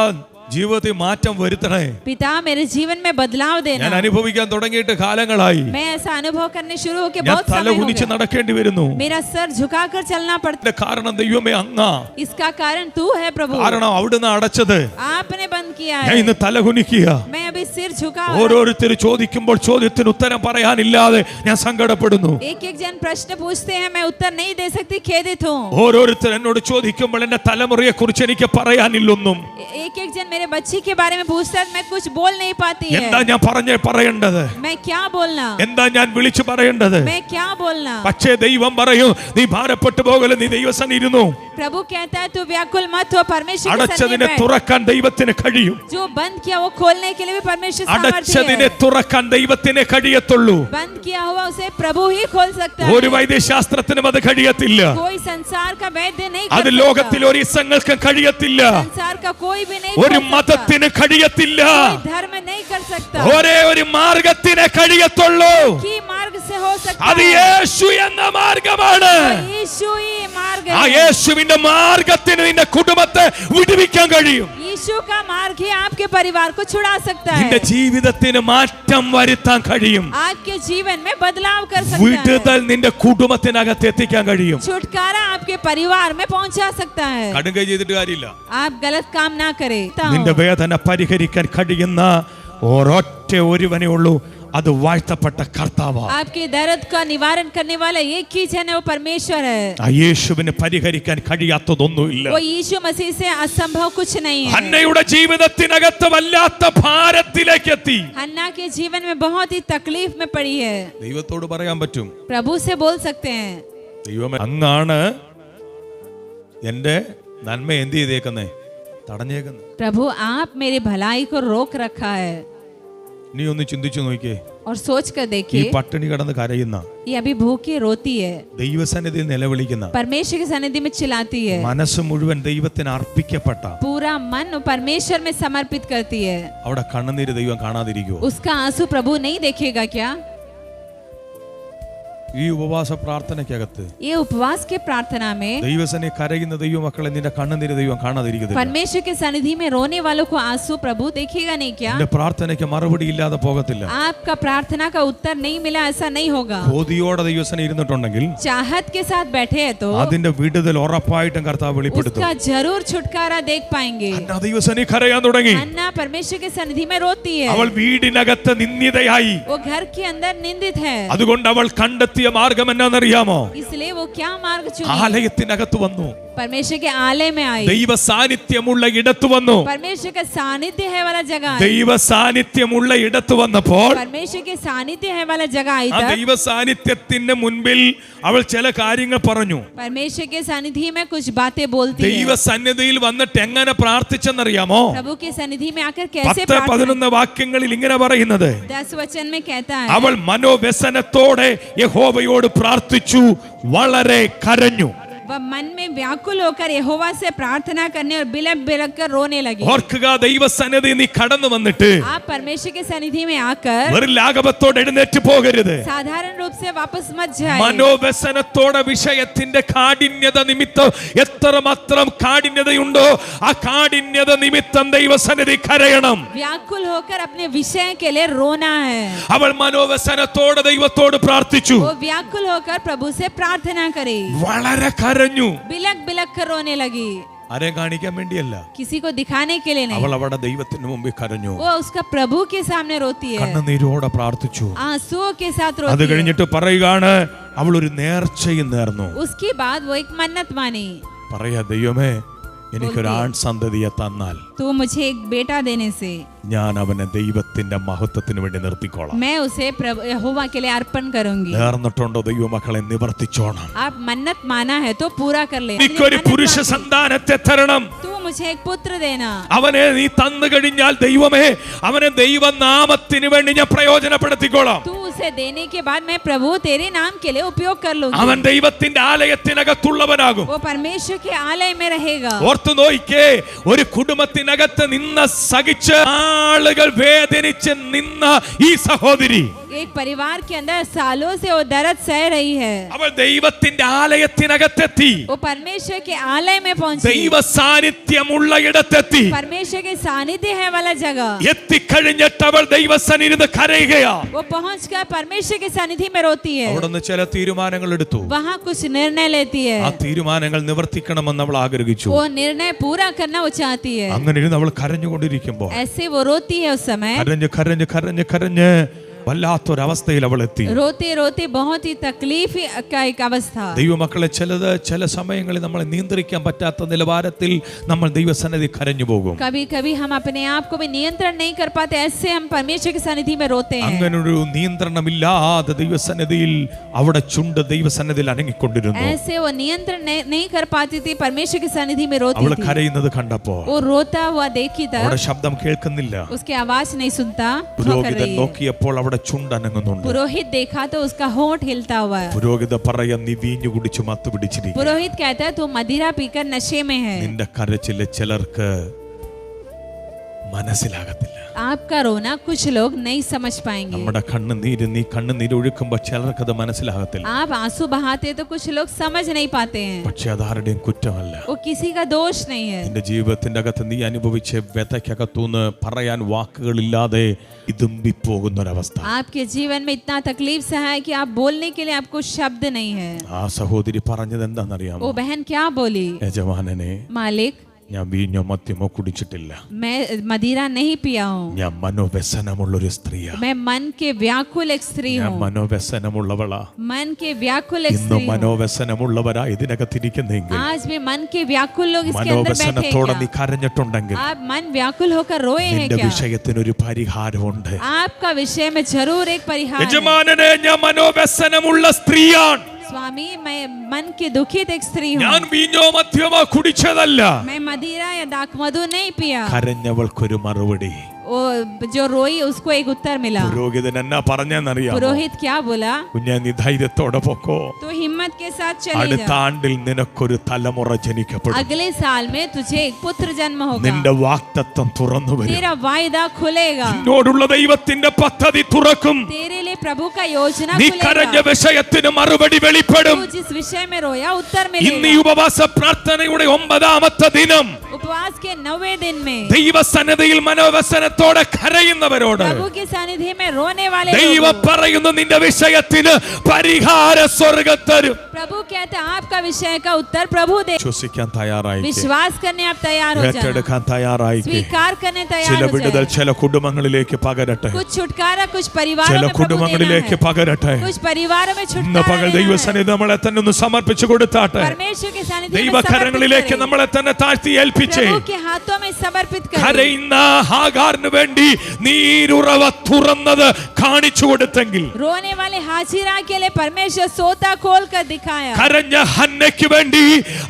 ജീവിതത്തിൽ മാറ്റം വരുത്തണേ. पिता मेरे जीवन में बदलाव ഞാൻ देना। അനുഭവിക്കാൻ തുടങ്ങിയിട്ട് കാലങ്ങളായി. मैं ऐसा अनुभव करने शुरू होके ഞാൻ बहुत തല समय हो കുനിച്ച് गया, നടക്കേണ്ടി വരുന്നു. मेरा सर झुकाकर चलना पड़ता। ഇതിന്റെ കാരണം ദൈവമേ അങ്ങാ. इसका कारण तू है प्रभु, കാരണം അവിടുന്ന് അടച്ചത്. आपने बंद किया ഞാൻ है। ഇന്ന് തല കുനിക്കുക. मैं अभी सिर झुका, ഓരോരുത്തർ ചോദിക്കുമ്പോൾ ചോദ്യത്തിന് ഉത്തരം പറയാനില്ലാതെ ഞാൻ സങ്കടപ്പെടുന്നു. एक एक जन प्रश्न पूछते हैं, मैं उत्तर नहीं दे सकती, खेदित हूँ। ഓരോരുത്തർ എന്നോട് ചോദിക്കുമ്പോൾ എന്റെ തലമുറയെ കുറിച്ച് എനിക്ക് പറയാനില്ലൊന്നും. एक एक जन मेरे बच्ची के बारे में पूछता है, मैं कुछ बोल नहीं पाती എന്താ है, ഞാൻ പറയേണ്ടത്? मैं क्या बोलना, എന്താ ഞാൻ വിളിച്ചു പറയേണ്ടത്? मैं क्या बोलना। പക്ഷേ ദൈവം പറയും, നീ ഭാരപ്പെട്ടു പോകല, നീ ദൈവസന്നിധിയിൽ ഇരുന്നു. प्रभु कहता है तू व्याकुल मत हो, परमेश्वर के सन्निधि അടച്ചതിനെ में बैठ। തുറക്കാൻ ദൈവത്തിന് കഴിയും. जो बंद किया वो खोलने के लिए भी परमेश्वर सामर्थ्य അടച്ചതിനെ है। തുറക്കാൻ ദൈവത്തിനെ കഴിയത്തുള്ളൂ. बंद किया हुआ उसे प्रभु ही खोल सकता है, ഒരു വൈദ്യശാസ്ത്രത്തിനും അത് കഴിയത്തില്ല. कोई संसार का वैद्य नहीं അത് कर ലോകത്തിൽ सकता, ഒരു ഇസങ്ങൾക്ക് കഴിയത്തില്ല. संसार का कोई भी नहीं ഒരു खोल सकता, മതത്തിന് കഴിയത്തില്ല. कोई धर्म नहीं कर सकता, ഒരേ ഒരു മാർഗത്തിനെ കഴിയത്തുള്ളൂ. की मार्ग से हो सकता അത് है, യേശു എന്ന മാർഗം. മാർഗമാണ്. यीशु ही मार्ग ആ है। യേശുവിന്റെ മാർഗത്തിന് നിന്റെ കുടുംബത്തെ വിടുവിക്കാൻ കഴിയും. यीशु का मार्ग ही आपके परिवार को छुड़ा सकता है। നിന്റെ ജീവിതത്തിന് മാറ്റം വരുത്താൻ കഴിയും. आपके जीवन में बदलाव कर सकता है। വിടുതൽ നിന്റെ കുടുംബത്തിനകത്ത് എത്തിക്കാൻ കഴിയും. छुटकारा आपके परिवार में पहुंचा सकता है। കടുങ്കൈ ചെയ്തിട്ട് കാര്യമില്ല. आप गलत काम ना करें। നിന്റെ വേദന പരിഹരിക്കാൻ കഴിയുന്ന ഒരൊറ്റ ഒരുവനേ ഉള്ളൂ, അത് വാഴ്ത്തപ്പെട്ട കർത്താവാണ്. आपके दर्द का निवारण करने वाला एक ही जन है, वो परमेश्वर है। ആ യേശുവിന് പരിഹരിക്കാൻ കഴിയാത്തതൊന്നുമില്ല. वो यीशु मसीह से असंभव कुछ नहीं है। ഹന്നയുടെ ജീവിതത്തിനകത്ത് വല്ലാത്ത ഭാരത്തിലേക്ക് എത്തി. हन्ना के जीवन में बहुत ही तकलीफ में पड़ी है। ദൈവത്തോട് പറയാൻ പറ്റും, प्रभु से बोल सकते हैं, ദൈവമേ അങ്ങാണ് എന്റെ നന്മ എന്ത് ചെയ്തേക്കുന്നേ, തടഞ്ഞേക്കുന്നേ. प्रभु आप मेरी भलाई को रोक रखा है। നീ ഒന്ന് ചിന്തിച്ചു നോക്കിയേ, और सोच कर ഈ देखिए, പട്ടിണി കിടന്ന് കരയുന്ന, ये अभी भूखी रोती है, ദൈവസന്നിധിയിൽ നിലവിളിക്കുന്ന, परमेश्वर की सन्निधि में चिल्लाती है, മനസ്സ് മുഴുവൻ ദൈവത്തിന് അർപ്പിക്കപ്പെട്ട, पूरा मन परमेश्वर में समर्पित करती है, അവിടെ കണ്ണുനീര് ദൈവം കാണാതിരിക്കുവോ? उसका आंसू प्रभु नहीं देखेगा क्या? ഈ ഉപവാസ പ്രാർത്ഥനയ്ക്കകത്ത് ये उपवास के प्रार्थना में ദൈവസനെ കരയുന്ന ദൈവമക്കളെ നിന്റെ കണ്ണുനീര് ദൈവം കാണാതിരിക്കത്തില്ല. परमेश्वर के सन्निधि में रोने वालों को आंसू प्रभु देखेगा नहीं क्या? നിന്റെ പ്രാർത്ഥനയ്ക്ക് മറുപടി ഇല്ലാതെ പോകത്തില്ല. आपका प्रार्थना का उत्तर नहीं मिला, ऐसा नहीं होगा। കൊതിയോടെ ദൈവസനെ ഇരുന്നിട്ടുണ്ടെങ്കിൽ चाहत के साथ बैठे हैं तो അതിന്റെ വിടുതൽ ഉറപ്പായിട്ടും കർത്താവ് വെളിപ്പെടുത്തും. उसका जरूर छुटकारा देख पाएंगे। ഹന്ന ദൈവസനെ കരയാൻ തുടങ്ങി. हन्ना परमेश्वर के सन्निधि में रोती है, അവൾ വീടിനകത്ത് നിന്ദിതയായി. वो घर के अंदर निंदित है, അതുകൊണ്ട് അവൾ കണ്ടെത്തിയ മാർഗം എന്നാണെന്നറിയാമോ? इसलिए वो क्या मार्ग चुनी? ആലയത്തിനകത്ത് വന്നു, परमेश्वर के आलय में आई, ദൈവ സാന്നിധ്യമുള്ള ഇടത്ത് വന്നു. परमेश्वर का सानिध्य है वाला जगह आई। ദൈവ സാന്നിധ്യമുള്ള ഇടത്ത് വന്നപ്പോൾ परमेश्वर के सानिध्य है वाला जगह आई ആ तब ദൈവ സാന്നിധ്യത്തിന്റെ മുൻപിൽ അവൾ ചില കാര്യങ്ങൾ പറഞ്ഞു. परमेश्वर के सानिध्य में कुछ बातें बोलती ദൈവ है। സന്നിധിയിൽ വന്നിട്ട് എങ്ങനെ പ്രാർത്ഥിച്ചെന്നറിയാമോ? प्रभु के सन्निधि में आकर कैसे 10-11 വാക്യങ്ങളിൽ ഇങ്ങനെ പറയുന്നത്, 10 वचन में कहता है, അവൾ മനോവ്യസനത്തോടെ യഹോവയോട് പ്രാർത്ഥിച്ചു, വളരെ കരഞ്ഞു. वह मन में व्याकुल होकर यहोवा से प्रार्थना करने और बिलख बिलख कर रोने लगी। ഓർക്കുക, ദൈവസന്നിധി നീ കടന്നു വന്നിട്ട് आप परमेश्वर के सन्निधि में आकर വെറും ലാഘവത്തോടെ എഴുന്നേറ്റ് പോകരുത്. साधारण रूप से वापस मत जाए। മനോവ്യസനത്തോടെ വിഷയത്തിന്റെ കാഠിന്യത നിമിത്തം എത്രമാത്രം കാഠിന്യതയുണ്ടോ ആ കാഠിന്യത നിമിത്തം ദൈവസന്നിധി കരയണം. व्याकुल होकर अपने विषय के लिए रोना है। അവൾ മനോവ്യസനത്തോടെ ദൈവത്തോട് പ്രാർത്ഥിച്ചു, वो व्याकुल होकर प्रभु से प्रार्थना करे, വളരെ കരഞ്ഞു. बिलख बिलख कर रोने लगी। ആരെ കാണിക്കാൻ വേണ്ടിയല്ല, किसी को दिखाने के लिए नहीं, അവൾ അവിടെ ദൈവത്തിന് മുമ്പിൽ കരഞ്ഞു. वो उसका प्रभु के सामने रोती है, കണ്ണുനീരോടെ പ്രാർത്ഥിച്ചു. आंसुओं के साथ അത് रोती है। കഴിഞ്ഞിട്ട് പറയുകയാണ്, അവൾ ഒരു നേർച്ചയും നേർന്നു. उसके बाद वो एक मन्नत मानी, പറയാ, ദൈവമേ എനിക്കൊരു ആൺ സന്തതിയെ തന്നാൽ तो मुझे एक बेटा देने से ഞാൻ അവനെ ദൈവത്തിന്റെ മഹത്വത്തിന് വേണ്ടി നിർത്തിക്കോളാം. मैं उसे प्रभु यहोवा के लिए अर्पण करूंगी। നേർന്നിട്ടുണ്ടോ ദൈവമക്കളെ? നിവർത്തിച്ചോണം. आप मन्नत माना है तो पूरा कर ले। എനിക്കൊരു പുരുഷ സന്താനത്തെ തരണം. तू मुझे एक पुत्र देना। അവനെ നീ തന്നു കഴിഞ്ഞാൽ ദൈവമേ അവനെ ദൈവനാമത്തിന് വേണ്ടി ഞാൻ പ്രയോജനപ്പെടുത്തിക്കോളാം. तू उसे देने के बाद मैं प्रभु तेरे नाम के लिए उपयोग कर लूंगी। അവൻ ദൈവത്തിന്റെ ആലയത്തിനകത്തുള്ളവനാകും. वो परमेश्वर के आलय में रहेगा। ഓർത്തു നോക്കിക്കേ, ഒരു കുടുംബത്തിനകത്ത് നിന്ന് സഹിച്ച് ആളുകൾ വേദനിച്ച് നിന്ന ഈ സഹോദരി एक परिवार के अंदर सालों से वो दर्द सह रही है, അവൾ ദൈവത്തിന്റെ ആലയത്തിനകത്തെത്തി. वो परमेश्वर के आलय में पहुंची, ദൈവ സാന്നിധ്യമുള്ള ഇടത്തെത്തി. परमेश्वर के सानिध्य है वाला जगह എത്തിക്കഴിഞ്ഞിട്ട് അവൾ ദൈവസന്നിധിയിൽ കരയുകയാ. वो पहुंचकर परमेश्वर के सानिध्य में रोती है। അവിടുന്ന് ചില തീരുമാനങ്ങൾ എടുത്തു. वहाँ कुछ निर्णय लेती है, ആ തീരുമാനങ്ങൾ നിവർത്തിക്കണമെന്ന് അവൾ ആഗ്രഹിച്ചു. वो निर्णय पूरा करना वो चाहती है। അങ്ങനെ ഇരുന്ന് അവൾ കരഞ്ഞുകൊണ്ടിരിക്കുമ്പോൾ ऐसे वो रोती है उस समय, കരഞ്ഞ് വല്ലാത്തൊരവസ്ഥയിൽ അവൾ എത്തി. रोते रोते बहुत ही तकलीफ का एक अवस्था। ദൈവമക്കളെ, ചില സമയങ്ങളിൽ നമ്മളെ നിയന്ത്രിക്കാൻ പറ്റാത്ത നിലവാരത്തിൽ നമ്മൾ ദൈവസന്നിധി കരഞ്ഞു പോകും. कभी कभी हम अपने आप को भी नियंत्रण नहीं कर पाते, ऐसे हम परमेश्वर की सन्निधि में रोते हैं। അങ്ങനൊരു നിയന്ത്രണമില്ലാതെ ദൈവസന്നിധിയിൽ അവിടെ ചുണ്ട് ദൈവസന്നിധിയിൽ അനങ്ങിക്കൊണ്ടിരുന്നു. ऐसे वो नियंत्रण नहीं कर पाती थी, परमेश्वर की सन्निधि में रोती അവൾ थी। കരയുന്നത് കണ്ടപ്പോ वो रोता हुआ देखी അവിടെ तब ശബ്ദം കേൾക്കുന്നില്ല. उसकी आवाज नहीं सुनता, कर പുരോഹിതൻ रही है। നോക്കിയപ്പോൾ അവിടെ ചുണ്ട് അനങ്ങുന്നുണ്ട്. पुरोहित देखा तो उसका होंठ हिलता हुआ है। പുരോഹിത പറയാ, നീ വീഞ്ഞു കുടിച്ചു മത്ത് പിടിച്ചിരിക്കുന്നു. पुरोहित कहता है तू मदिरा पीकर नशे में है। നിന്റെ കരച്ചില് ചിലർക്ക് മനസ്സിലാകത്തില്ല. आपका रोना कुछ लोग नहीं समझ पाएंगे। നമ്മുടെ കണ്ണുനീര് നീ കണ്ണുനീര് ഒഴുക്കുമ്പോൾ ചിലർക്കത് മനസ്സിലാകത്തില്ല. आप आंसू बहाते तो कुछ लोग समझ नहीं पाते हैं, പക്ഷെ അതാരുടെയും കുറ്റമല്ല. वो किसी का दोष नहीं है। നിന്റെ ജീവിതത്തിന്റെ അകത്ത് നീ അനുഭവിച്ച വ്യതയ്ക്കകത്തുനിന്ന് പറയാൻ വാക്കുകളില്ലാതെ ഇതുമ്പിപ്പോകുന്ന ഒരവസ്ഥ. आपके जीवन में इतना तकलीफ सहा है कि आप बोलने के लिए आपको शब्द नहीं है। ആ സഹോദരി പറഞ്ഞത് എന്താണെന്നറിയാമോ? वो बहन क्या बोली? യജമാനനെ, मालिक, ഞാൻ വീഞ്ഞോ മദ്യമോ കുടിച്ചിട്ടില്ല. मैं मदिरा नहीं पिया हूँ, ഞാൻ മനോവ്യസനമുള്ളൊരു സ്ത്രീയാ. मैं मन के व्याकुल एक स्त्री ഞാൻ हूँ, മനോവ്യസനമുള്ളവളാ. मन के व्याकुल एक ഇന്ന് स्त्री हूँ। മനോവ്യസനമുള്ളവരാ ഇതിനകത്തിരിക്കുന്നെങ്കിൽ, आज भी मन के व्याकुल लोग इसके अंदर बैठे हैं മനോവ്യസനത്തോടെ നീ क्या? കരഞ്ഞിട്ടുണ്ടെങ്കിൽ आप मन व्याकुल होकर रोए हैं നിന്റെ क्या? വിഷയത്തിനൊരു പരിഹാരമുണ്ട്. आपका विषय में जरूर एक परिहार है। യജമാനനെ, ഞാൻ മനോവ്യസനമുള്ള സ്ത്രീയാണ്. स्वामी, मैं मन की दुखित एक स्त्री हूँ, ഞാൻ വീഞ്ഞോ മദ്യമോ കുടിച്ചതല്ല. मैं मदिरा या दाक मधु नहीं पिया। കരഞ്ഞവൾക്കൊരു മറുപടി. वो जो रोई उसको एक उत्तर मिला। പുരോഹിതൻ എന്നാ പറഞ്ഞെന്നറിയാമോ? पुरोहित क्या बोला? കുഞ്ഞാ, നീ ധൈര്യത്തോടെ പൊക്കോ. तो हिम्मत के साथ चली അടുത്ത जा, ആണ്ടിൽ നിനക്കൊരു തലമുറ ജനിക്കപ്പെടും. अगले साल में तुझे एक पुत्र जन्म होगा, നിന്റെ വാഗ്ദത്തം തുറന്നു വരും. तेरा वायदा खुलेगा, നിന്നോടുള്ള ദൈവത്തിന്റെ പദ്ധതി തുറക്കും. तेरे लिए प्रभु का योजना നീ കരഞ്ഞ खुलेगा। വിഷയത്തിന് മറുപടി വെളിപ്പെടും. तू जिस विषय में रोया उत्तर ഇന്ന് ഈ मिलेगा। ഉപവാസ പ്രാർത്ഥനയുടെ 9ാമത്തെ ദിനം उपवास के 9वें दिन में ദൈവസന്നിധിയിൽ മനോവ്യസനത്തോടെ കരയുന്നവരോട് प्रभु की सानिध्य में रोने वाले ദൈവം लोगों, പറയുന്നു, നിന്റെ വിഷയത്തിന് പരിഹാര സ്വർഗ്ഗം തരും. प्रभु कहते हैं आपका विषय का उत्तर प्रभु दे। വിശ്വസിക്കാൻ തയ്യാറായി, विश्वास करने आप तैयार हो जाना, ഏറ്റെടുക്കാൻ തയ്യാറായി. स्वीकार करने ചില तैयार हो വിടുതൽ जाए। ചില കുടുംബങ്ങളിലേക്ക് പകരട്ടെ. कुछ छुटकारा कुछ परिवारों ചില में प्रभु കുടുംബങ്ങളിലേക്ക് देना है, പകരട്ടെ. कुछ परिवारों में ഇന്ന് പകൽ छुटकारा देना है। ദൈവസന്നിധി നമ്മളെ തന്നെ ഒന്ന് സമർപ്പിച്ചു കൊടുത്താട്ടെ. परमेश्वर के सानिध्य में ദൈവകരങ്ങളിലേക്ക് समर्पित നമ്മളെ തന്നെ താഴ്ത്തി करें, ഏൽപ്പിച്ചേ. प्रभु के हाथों में समर्पित करें। കരയുന്ന ഹാഗാറിന് വേണ്ടി നീരുറവ തുറന്നത് കാണിച്ചു കൊടുത്തെങ്കിൽ, रोने वाले हाजिरा के लिए परमेश्वर सोता खोल कर दिखाया। കരഞ്ഞ ഹന്നയ്ക്ക് വേണ്ടി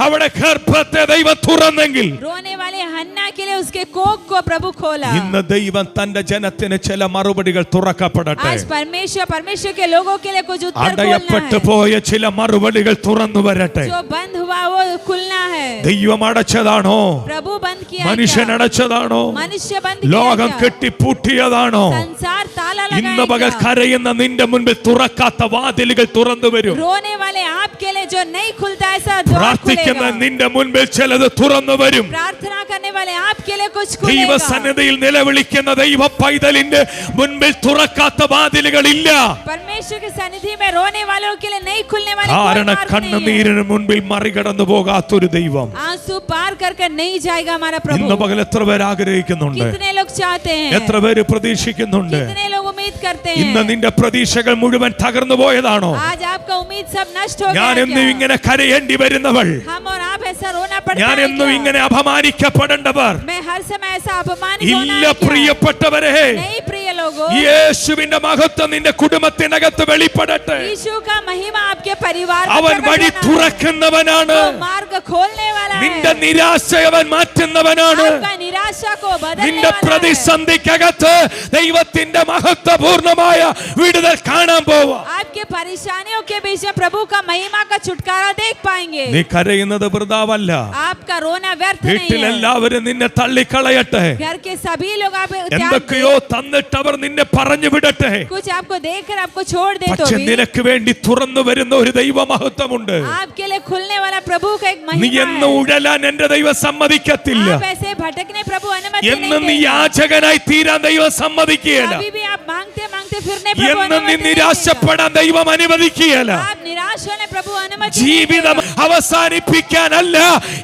അവിടെ ഗർഭത്തെ ദൈവം തുറന്നെങ്കിൽ, रोने वाले हन्ना के लिए उसके कोख को प्रभु खोला। ഇന്ന് ദൈവം തന്റെ ജനത്തിന് ചില മറുപടികൾ തുറക്കപ്പെടട്ടെ. आज परमेश्वर के लोगों के लिए कुछ उत्तर അടയപ്പെട്ടു खोलना है। പോയ ചില മറുപടികൾ തുറന്നു വരട്ടെ. जो बंद हुआ वो खुलना है। ദൈവം അടച്ചതാണോ? प्रभु बंद किया है മനുഷ്യൻ क्या? അടച്ചതാണോ? मनुष्य बंद ലോകം किया क्या? കെട്ടിപ്പൂട്ടിയതാണോ? संसार ताला ഇന്ന് പകൽ लगाया क्या? കരയുന്ന നിന്റെ മുൻപിൽ തുറക്കാത്ത വാതിലുകൾ തുറന്നു വരും. रोने वाले आपके लिए जो नहीं खुलता ऐसा द्वार പ്രാർത്ഥിക്കുന്ന खुलेगा। നിന്റെ മുൻപിൽ ചിലത് തുറന്നു വരും. प्रार्थना करने वाले आपके लिए कुछ खुलेगा। ദൈവസന്നിധിയിൽ നിലവിളിക്കുന്ന ദൈവ പൈതലിന്റെ മുൻപിൽ തുറക്കാത്ത വാതിലുകളില്ല. परमेश्वर के सानिध्य में रोने वालों के लिए नहीं खुलने वाले कोई കാരണം मार्ग नहीं है। കണ്ണുനീരിന് മുൻപിൽ മറികടന്നു പോകാത്തൊരു ദൈവം आंसू पार कर कर नहीं जाएगा हमारा प्रभु। ഇന്ന് പകൽ എത്ര പേര് ആഗ്രഹിക്കുന്നുണ്ട്? कितने लोग चाहते हैं, എത്ര പേര് പ്രതീക്ഷിക്കുന്നുണ്ട്? कितने लोग उम्मीद करते ഇന്ന് हैं। നിന്റെ പ്രതീക്ഷകൾ മുഴുവൻ തകർന്നു പോയതാണോ? आज आपका उम्मीद सब नष्ट हो ഞാൻ गया എന്നും क्या? ഇങ്ങനെ കരയേണ്ടി വരുന്നവൾ, हम और आप ऐसा रोना पड़ता ഞാൻ है എന്നും क्या? ഇങ്ങനെ അപമാനിക്കപ്പെടേണ്ടവർ मैं हर समय ऐसा अपमानित होना ഇല്ല. है क्या? പ്രിയപ്പെട്ടവരെ, नहीं प्रिय लोगों, യേശുവിന്റെ മഹത്വം നിന്റെ കുടുംബത്തിനകത്ത് വെളിപ്പെടട്ടെ. यीशु का महिमा आपके परिवार में അവൻ प्रकट വഴി होना है। തുറക്കുന്നവനാണ്. वो मार्ग खोलने वाला നിന്റെ है। നിരാശ അവൻ മാറ്റുന്നവനാണ്. आपका निराशा को बदलने നിന്റെ वाला है। പ്രതിസന്ധിക്കകത്ത് ദൈവത്തിന്റെ മഹത്വപൂർണമായ വിടുതൽ കാണാൻ പോവാ. आपके परेशानियों के बीच में प्रभु का महिमा का छुटकारा देख पाएंगे। നീ കരയുന്നത് വൃഥാവല്ല. आपका रोना व्यर्थ नहीं വീട്ടിൽ है। എല്ലാവരും നിന്നെ തള്ളിക്കളയട്ടെ. घर के सभी लोग आप त्याग എന്തൊക്കെയോ തന്നിട്ട് അവർ നിന്നെ പറഞ്ഞു വിടട്ടെ. दे, कुछ आपको देकर आपको छोड़ दे तो പക്ഷെ भी നിനക്ക് വേണ്ടി തുറന്നു വരുന്ന ഒരു ദൈവമഹത്വമുണ്ട്. आपके लिए खुलने वाला प्रभु का एक നീ महिमा എന്ന് है। ഉഴലാൻ എന്റെ ദൈവം സമ്മതിക്കത്തില്ല. आप ऐसे भटकने प्रभु अनुमति എന്ന് നീ नहीं देगा। യാചകനായി തീരാൻ ദൈവം സമ്മതിക്കുകയില്ല. कभी भी आप मांगते मांगते फिरने प्रभु എന്ന് നീ अनुमति नहीं देगा। നിരാശപ്പെടാൻ ദൈവം അനുവദിക്കുകയില്ല. आप निराश होने प्रभु अनुमति नहीं ജീവിതം देगा। അവസാനിപ്പിക്കാനല്ല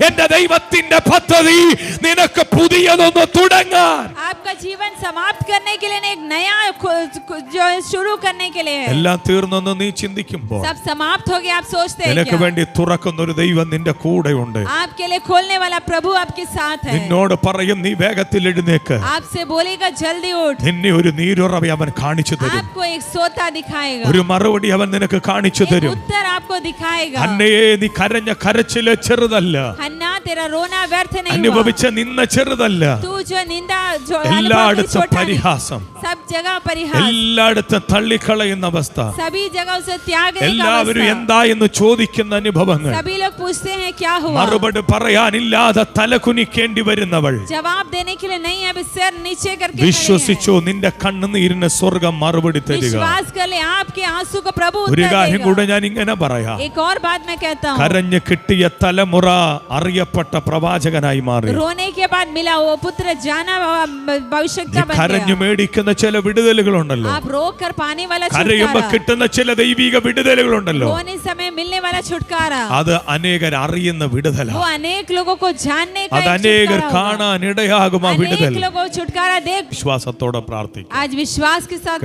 എന്റെ ദൈവത്തിന്റെ പദ്ധതി, നിനക്ക് പുതിയതൊന്ന് തുടങ്ങാൻ. आपका जीवन समाप्त करने के लिए नहीं, एक नया जो शुरू करने के लिए है। എല്ലാം തീർന്നെന്ന് നീ ചിന്തിക്കുമ്പോൾ सब समाप्त हो गया आप सोचते हैं നിനക്ക് क्या? വേണ്ടി തുറക്കുന്ന ഒരു ദൈവം നിന്റെ കൂടെയുണ്ട്. आपके लिए खोलने वाला प्रभु आपके साथ है। നിന്നോട് പറയും, നീ വേഗത്തിൽ എഴുന്നേക്ക്. आपसे बोलेगा जल्दी उठ। നിന്നെ ഒരു നീരുറവ അവൻ കാണിച്ചു തരും. आपको एक सोता दिखाएगा, ഒരു മറുപടി അവൻ നിനക്ക് കാണിച്ചു एक തരും. उत्तर आपको दिखाएगा। ഹന്നയെ, നീ കരഞ്ഞ കരച്ചില് ചെറുതല്ല. हन्ना तेरा रोना व्यर्थ नहीं हुआ। അനുഭവിച്ച നിന്ന ചെറുതല്ല, तू जो निंदा जो अनुभव की എല്ലായിടത്തും छोटा नहीं, പരിഹാസം, सब जगह परिहास, എല്ലായിടത്തും തള്ളിക്കളയുന്ന അവസ്ഥ, सभी जगह उसे त्यागने का എല്ലാവരും अवस्था। എന്താ എന്ന് ചോദിക്കുന്ന അനുഭവങ്ങൾ, सभी लोग पूछते हैं क्या हुआ, മറുപടി പറയാനില്ലാതെ തലകുനിക്കേണ്ടി വരുന്നവൾ, जवाब देने के लिए नहीं अभी सिर नीचे करके खड़े हैं। വിശ്വസിച്ചോ നിന്റെ കണ്ണുനീരിന് സ്വർഗം മറുപടി തരിക. विश्वास कर ले आपके आंसू को प्रभु ഒരു उत्तर കാര്യം देगा। കൂടെ ഞാൻ ഇങ്ങനെ പറയാം, एक और बात मैं कहता हूँ, കരഞ്ഞു കിട്ടിയ തലമുറ അറിയപ്പെട്ട പ്രവാചകനായി മാറി. रोने के बाद मिला वो पुत्र जाना भविष्यता बन കരഞ്ഞു गया। മേടിക്കുന്ന ചില വിടുതലുകളുണ്ടല്ലോ, आप रोक कर पाने वाला കരയുമ്പോ छुटकारा, കിട്ടുന്ന ചില ദൈവിക വിടുതലുകളുണ്ടല്ലോ, रोने समय मिलने वाला छुटकारा, അത് അനേകർ അറിയുന്ന വിടുതല, वो अनेक लोगों को जानने का അത് एक അനേകർ छुटकारा होगा। കാണാൻ ഇടയാകും ആ अनेक വിടുതൽ. लोगों को छुटकारा देख വിശ്വാസത്തോടെ പ്രാർത്ഥിക്കും. आज विश्वास के साथ